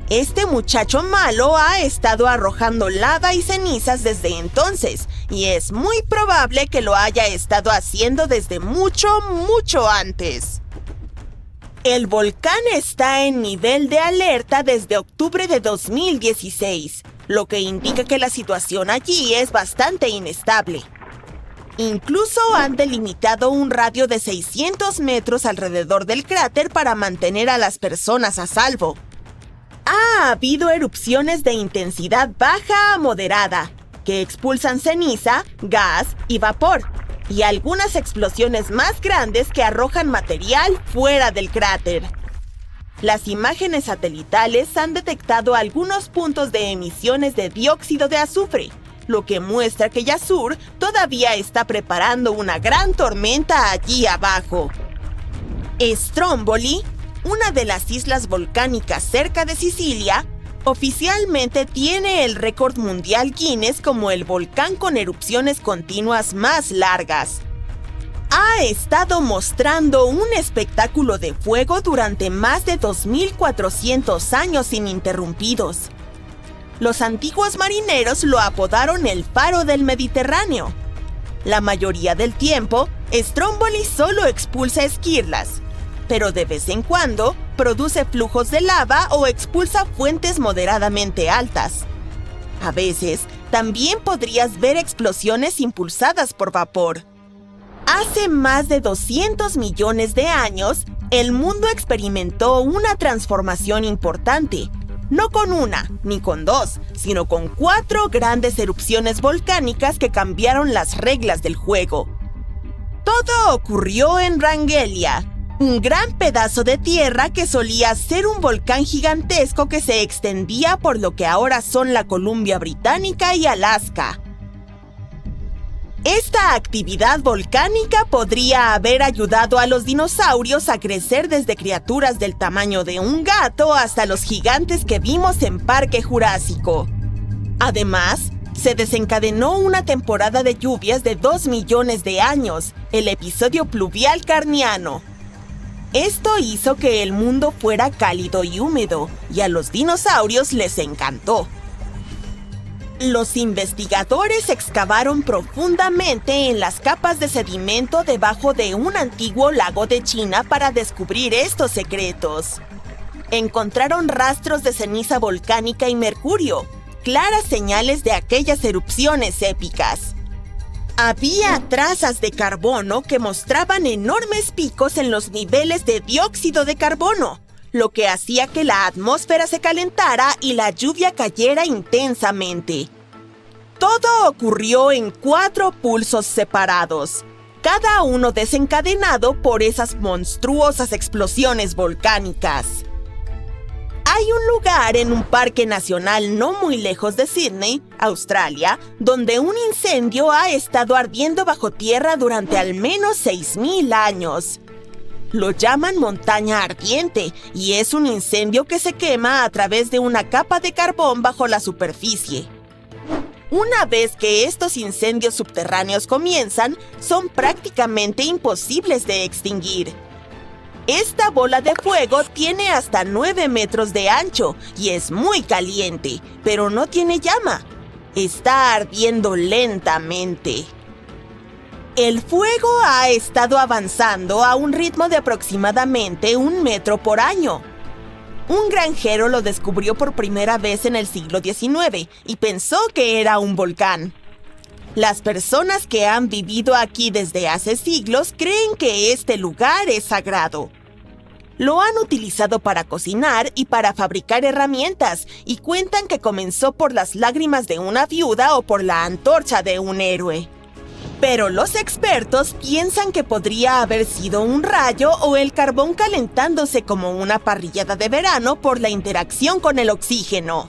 Este muchacho malo ha estado arrojando lava y cenizas desde entonces, y es muy probable que lo haya estado haciendo desde mucho antes. El volcán está en nivel de alerta desde octubre de 2016, lo que indica que la situación allí es bastante inestable. Incluso han delimitado un radio de 600 metros alrededor del cráter para mantener a las personas a salvo. Ha habido erupciones de intensidad baja a moderada, que expulsan ceniza, gas y vapor, y algunas explosiones más grandes que arrojan material fuera del cráter. Las imágenes satelitales han detectado algunos puntos de emisiones de dióxido de azufre, lo que muestra que Yasur todavía está preparando una gran tormenta allí abajo. Stromboli, una de las islas volcánicas cerca de Sicilia, oficialmente tiene el récord mundial Guinness como el volcán con erupciones continuas más largas. Ha estado mostrando un espectáculo de fuego durante más de 2.400 años ininterrumpidos. Los antiguos marineros lo apodaron el faro del Mediterráneo. La mayoría del tiempo, Stromboli solo expulsa esquirlas, pero de vez en cuando produce flujos de lava o expulsa fuentes moderadamente altas. A veces, también podrías ver explosiones impulsadas por vapor. Hace más de 200 millones de años, el mundo experimentó una transformación importante, no con una ni con dos, sino con 4 grandes erupciones volcánicas que cambiaron las reglas del juego. Todo ocurrió en Rangelia, un gran pedazo de tierra que solía ser un volcán gigantesco que se extendía por lo que ahora son la Columbia Británica y Alaska. Esta actividad volcánica podría haber ayudado a los dinosaurios a crecer desde criaturas del tamaño de un gato hasta los gigantes que vimos en Parque Jurásico. Además, se desencadenó una temporada de lluvias de 2 millones de años, el episodio pluvial carniano. Esto hizo que el mundo fuera cálido y húmedo, y a los dinosaurios les encantó. Los investigadores excavaron profundamente en las capas de sedimento debajo de un antiguo lago de China para descubrir estos secretos. Encontraron rastros de ceniza volcánica y mercurio, claras señales de aquellas erupciones épicas. Había trazas de carbono que mostraban enormes picos en los niveles de dióxido de carbono, lo que hacía que la atmósfera se calentara y la lluvia cayera intensamente. Todo ocurrió en 4 pulsos separados, cada uno desencadenado por esas monstruosas explosiones volcánicas. Hay un lugar en un parque nacional no muy lejos de Sydney, Australia, donde un incendio ha estado ardiendo bajo tierra durante al menos 6.000 años. Lo llaman montaña ardiente y es un incendio que se quema a través de una capa de carbón bajo la superficie. Una vez que estos incendios subterráneos comienzan, son prácticamente imposibles de extinguir. Esta bola de fuego tiene hasta 9 metros de ancho y es muy caliente, pero no tiene llama. Está ardiendo lentamente. El fuego ha estado avanzando a un ritmo de aproximadamente 1 metro por año. Un granjero lo descubrió por primera vez en el siglo XIX y pensó que era un volcán. Las personas que han vivido aquí desde hace siglos creen que este lugar es sagrado. Lo han utilizado para cocinar y para fabricar herramientas y cuentan que comenzó por las lágrimas de una viuda o por la antorcha de un héroe. Pero los expertos piensan que podría haber sido un rayo o el carbón calentándose como una parrillada de verano por la interacción con el oxígeno.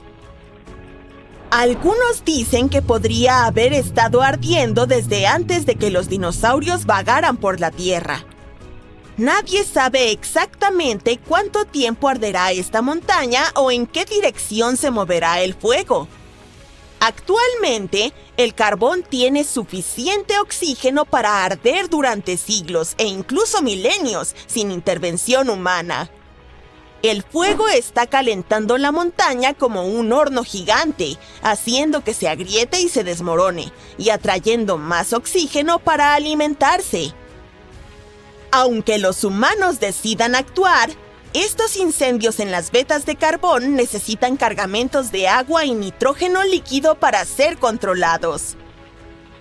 Algunos dicen que podría haber estado ardiendo desde antes de que los dinosaurios vagaran por la Tierra. Nadie sabe exactamente cuánto tiempo arderá esta montaña o en qué dirección se moverá el fuego. Actualmente, el carbón tiene suficiente oxígeno para arder durante siglos e incluso milenios sin intervención humana. El fuego está calentando la montaña como un horno gigante, haciendo que se agriete y se desmorone, y atrayendo más oxígeno para alimentarse. Aunque los humanos decidan actuar, estos incendios en las vetas de carbón necesitan cargamentos de agua y nitrógeno líquido para ser controlados.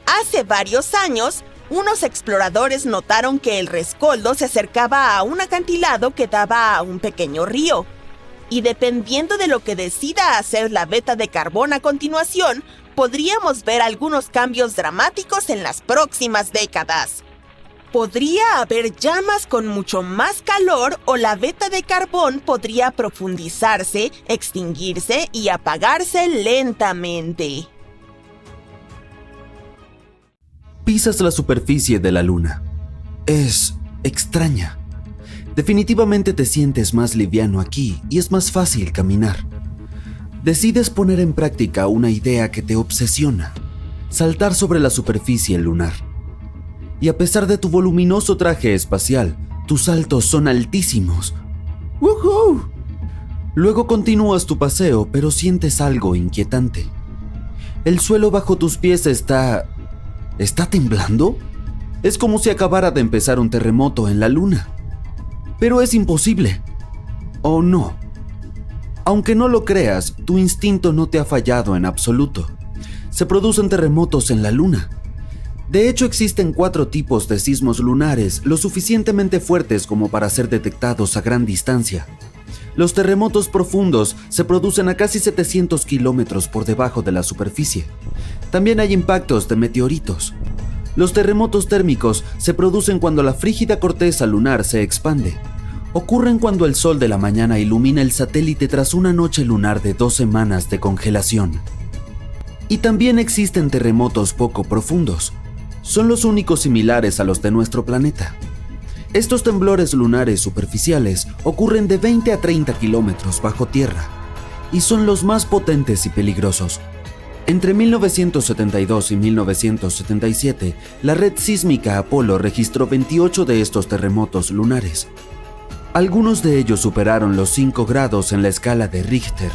Hace varios años, unos exploradores notaron que el rescoldo se acercaba a un acantilado que daba a un pequeño río. Y dependiendo de lo que decida hacer la veta de carbón a continuación, podríamos ver algunos cambios dramáticos en las próximas décadas. Podría haber llamas con mucho más calor o la veta de carbón podría profundizarse, extinguirse y apagarse lentamente. Pisas la superficie de la luna. Es extraña. Definitivamente te sientes más liviano aquí y es más fácil caminar. Decides poner en práctica una idea que te obsesiona: saltar sobre la superficie lunar. Y a pesar de tu voluminoso traje espacial, tus saltos son altísimos. ¡Woohoo! Luego continúas tu paseo, pero sientes algo inquietante. El suelo bajo tus pies ¿Está temblando? Es como si acabara de empezar un terremoto en la luna. Pero es imposible. ¿O no? Aunque no lo creas, tu instinto no te ha fallado en absoluto. Se producen terremotos en la luna. De hecho, existen 4 tipos de sismos lunares lo suficientemente fuertes como para ser detectados a gran distancia. Los terremotos profundos se producen a casi 700 kilómetros por debajo de la superficie. También hay impactos de meteoritos. Los terremotos térmicos se producen cuando la frígida corteza lunar se expande. Ocurren cuando el sol de la mañana ilumina el satélite tras una noche lunar de 2 semanas de congelación. Y también existen terremotos poco profundos. Son los únicos similares a los de nuestro planeta. Estos temblores lunares superficiales ocurren de 20 a 30 kilómetros bajo tierra y son los más potentes y peligrosos. Entre 1972 y 1977, la red sísmica Apolo registró 28 de estos terremotos lunares. Algunos de ellos superaron los 5 grados en la escala de Richter.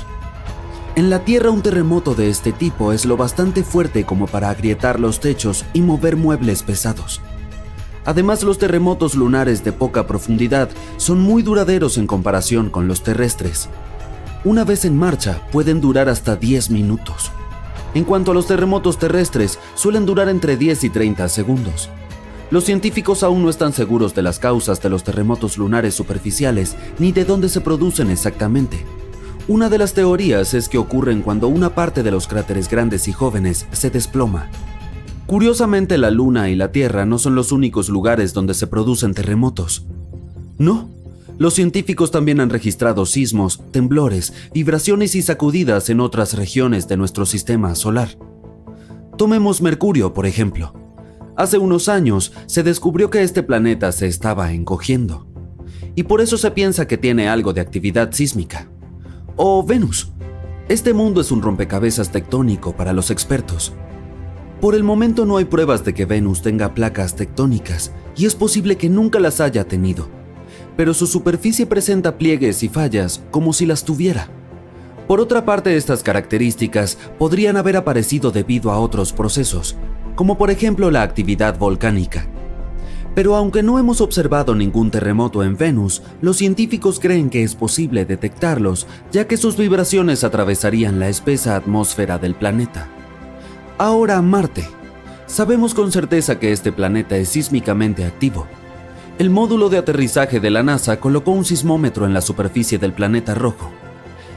En la Tierra, un terremoto de este tipo es lo bastante fuerte como para agrietar los techos y mover muebles pesados. Además, los terremotos lunares de poca profundidad son muy duraderos en comparación con los terrestres. Una vez en marcha, pueden durar hasta 10 minutos. En cuanto a los terremotos terrestres, suelen durar entre 10 y 30 segundos. Los científicos aún no están seguros de las causas de los terremotos lunares superficiales ni de dónde se producen exactamente. Una de las teorías es que ocurren cuando una parte de los cráteres grandes y jóvenes se desploma. Curiosamente, la Luna y la Tierra no son los únicos lugares donde se producen terremotos. No, los científicos también han registrado sismos, temblores, vibraciones y sacudidas en otras regiones de nuestro sistema solar. Tomemos Mercurio, por ejemplo. Hace unos años se descubrió que este planeta se estaba encogiendo, y por eso se piensa que tiene algo de actividad sísmica. O Venus. Este mundo es un rompecabezas tectónico para los expertos. Por el momento no hay pruebas de que Venus tenga placas tectónicas, y es posible que nunca las haya tenido, pero su superficie presenta pliegues y fallas como si las tuviera. Por otra parte, estas características podrían haber aparecido debido a otros procesos, como por ejemplo la actividad volcánica. Pero aunque no hemos observado ningún terremoto en Venus, los científicos creen que es posible detectarlos, ya que sus vibraciones atravesarían la espesa atmósfera del planeta. Ahora, Marte. Sabemos con certeza que este planeta es sísmicamente activo. El módulo de aterrizaje de la NASA colocó un sismómetro en la superficie del planeta rojo,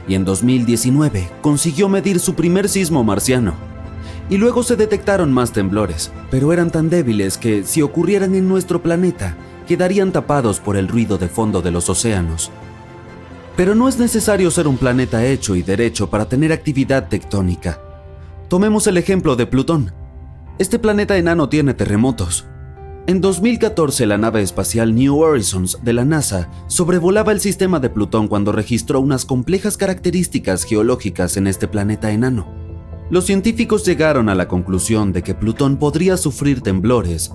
y en 2019 consiguió medir su primer sismo marciano. Y luego se detectaron más temblores, pero eran tan débiles que, si ocurrieran en nuestro planeta, quedarían tapados por el ruido de fondo de los océanos. Pero no es necesario ser un planeta hecho y derecho para tener actividad tectónica. Tomemos el ejemplo de Plutón. Este planeta enano tiene terremotos. En 2014, la nave espacial New Horizons de la NASA sobrevolaba el sistema de Plutón cuando registró unas complejas características geológicas en este planeta enano. Los científicos llegaron a la conclusión de que Plutón podría sufrir temblores,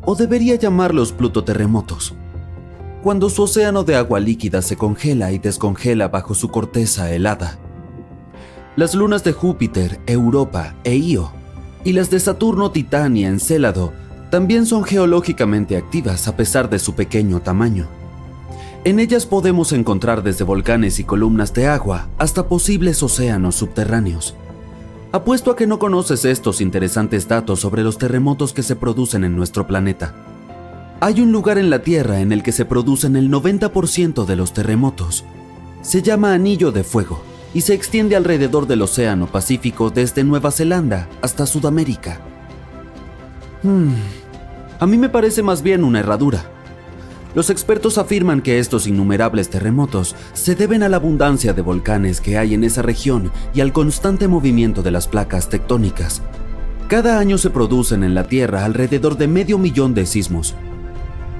o debería llamarlos plutoterremotos, cuando su océano de agua líquida se congela y descongela bajo su corteza helada. Las lunas de Júpiter, Europa e Io, y las de Saturno, Titán y Encélado también son geológicamente activas a pesar de su pequeño tamaño. En ellas podemos encontrar desde volcanes y columnas de agua hasta posibles océanos subterráneos. Apuesto a que no conoces estos interesantes datos sobre los terremotos que se producen en nuestro planeta. Hay un lugar en la Tierra en el que se producen el 90% de los terremotos. Se llama Anillo de Fuego y se extiende alrededor del Océano Pacífico desde Nueva Zelanda hasta Sudamérica. A mí me parece más bien una herradura. Los expertos afirman que estos innumerables terremotos se deben a la abundancia de volcanes que hay en esa región y al constante movimiento de las placas tectónicas. Cada año se producen en la Tierra alrededor de 500,000 de sismos,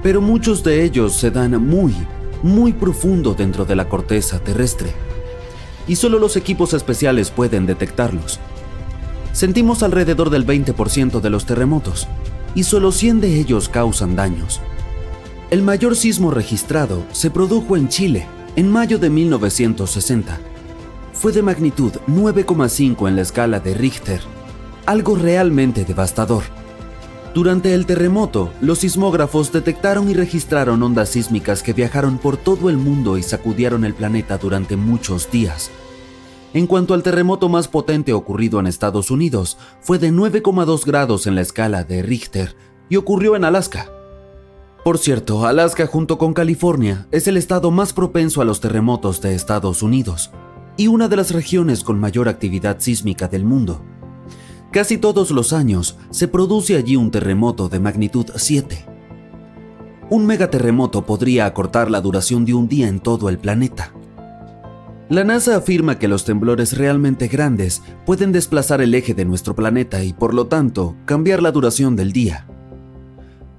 pero muchos de ellos se dan muy profundo dentro de la corteza terrestre, y solo los equipos especiales pueden detectarlos. Sentimos alrededor del 20% de los terremotos, y solo 100 de ellos causan daños. El mayor sismo registrado se produjo en Chile, En mayo de 1960, fue de magnitud 9,5 en la escala de Richter, algo realmente devastador. Durante el terremoto, los sismógrafos detectaron y registraron ondas sísmicas que viajaron por todo el mundo y sacudieron el planeta durante muchos días. En cuanto al terremoto más potente ocurrido en Estados Unidos, fue de 9,2 grados en la escala de Richter y ocurrió en Alaska. Por cierto, Alaska junto con California es el estado más propenso a los terremotos de Estados Unidos y una de las regiones con mayor actividad sísmica del mundo. Casi todos los años se produce allí un terremoto de magnitud 7. Un megaterremoto podría acortar la duración de un día en todo el planeta. La NASA afirma que los temblores realmente grandes pueden desplazar el eje de nuestro planeta y, por lo tanto, cambiar la duración del día.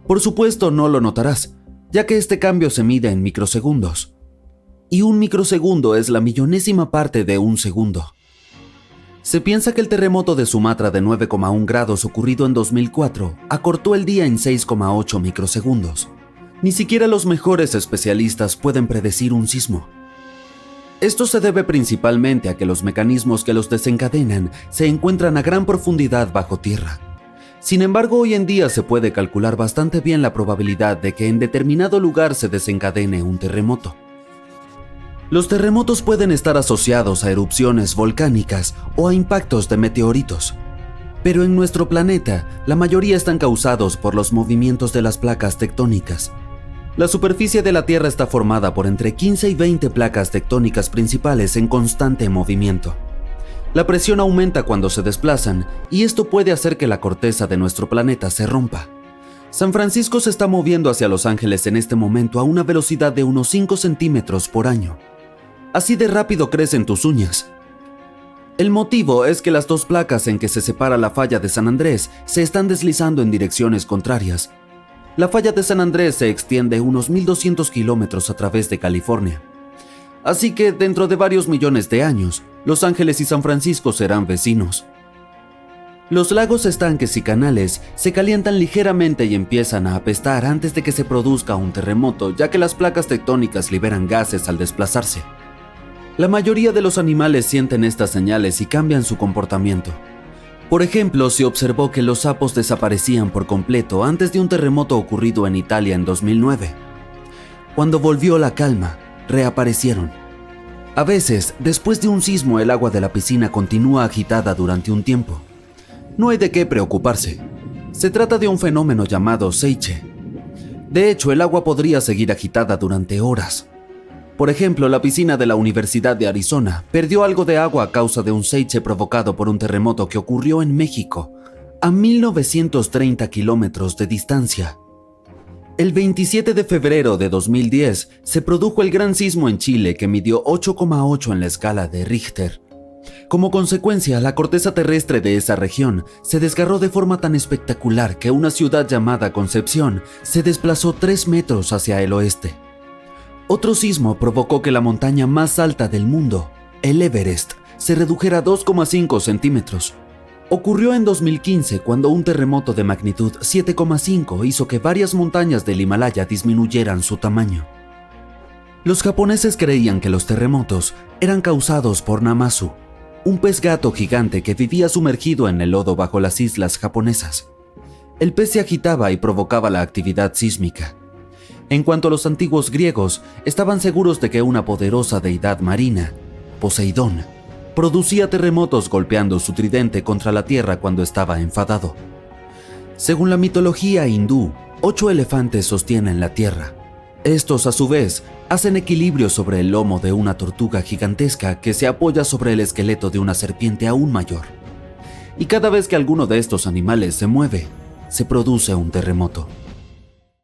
Por supuesto, no lo notarás, ya que este cambio se mide en microsegundos. Y un microsegundo es la millonésima parte de un segundo. Se piensa que el terremoto de Sumatra de 9,1 grados ocurrido en 2004 acortó el día en 6,8 microsegundos. Ni siquiera los mejores especialistas pueden predecir un sismo. Esto se debe principalmente a que los mecanismos que los desencadenan se encuentran a gran profundidad bajo tierra. Sin embargo, hoy en día se puede calcular bastante bien la probabilidad de que en determinado lugar se desencadene un terremoto. Los terremotos pueden estar asociados a erupciones volcánicas o a impactos de meteoritos. Pero en nuestro planeta, la mayoría están causados por los movimientos de las placas tectónicas. La superficie de la Tierra está formada por entre 15 y 20 placas tectónicas principales en constante movimiento. La presión aumenta cuando se desplazan y esto puede hacer que la corteza de nuestro planeta se rompa. San Francisco se está moviendo hacia Los Ángeles en este momento a una velocidad de unos 5 centímetros por año. Así de rápido crecen tus uñas. El motivo es que las dos placas en que se separa la falla de San Andrés se están deslizando en direcciones contrarias. La falla de San Andrés se extiende unos 1.200 kilómetros a través de California. Así que dentro de varios millones de años, Los Ángeles y San Francisco serán vecinos. Los lagos, estanques y canales se calientan ligeramente y empiezan a apestar antes de que se produzca un terremoto, ya que las placas tectónicas liberan gases al desplazarse. La mayoría de los animales sienten estas señales y cambian su comportamiento. Por ejemplo, se observó que los sapos desaparecían por completo antes de un terremoto ocurrido en Italia en 2009. Cuando volvió la calma, reaparecieron. A veces, después de un sismo, el agua de la piscina continúa agitada durante un tiempo. No hay de qué preocuparse. Se trata de un fenómeno llamado seiche. De hecho, el agua podría seguir agitada durante horas. Por ejemplo, la piscina de la Universidad de Arizona perdió algo de agua a causa de un seiche provocado por un terremoto que ocurrió en México, a 1930 kilómetros de distancia. El 27 de febrero de 2010 se produjo el gran sismo en Chile que midió 8,8 en la escala de Richter. Como consecuencia, la corteza terrestre de esa región se desgarró de forma tan espectacular que una ciudad llamada Concepción se desplazó 3 metros hacia el oeste. Otro sismo provocó que la montaña más alta del mundo, el Everest, se redujera 2,5 centímetros. Ocurrió en 2015 cuando un terremoto de magnitud 7,5 hizo que varias montañas del Himalaya disminuyeran su tamaño. Los japoneses creían que los terremotos eran causados por Namazu, un pez gato gigante que vivía sumergido en el lodo bajo las islas japonesas. El pez se agitaba y provocaba la actividad sísmica. En cuanto a los antiguos griegos, estaban seguros de que una poderosa deidad marina, Poseidón, producía terremotos golpeando su tridente contra la tierra cuando estaba enfadado. Según la mitología hindú, 8 elefantes sostienen la tierra. Estos, a su vez, hacen equilibrio sobre el lomo de una tortuga gigantesca que se apoya sobre el esqueleto de una serpiente aún mayor. Y cada vez que alguno de estos animales se mueve, se produce un terremoto.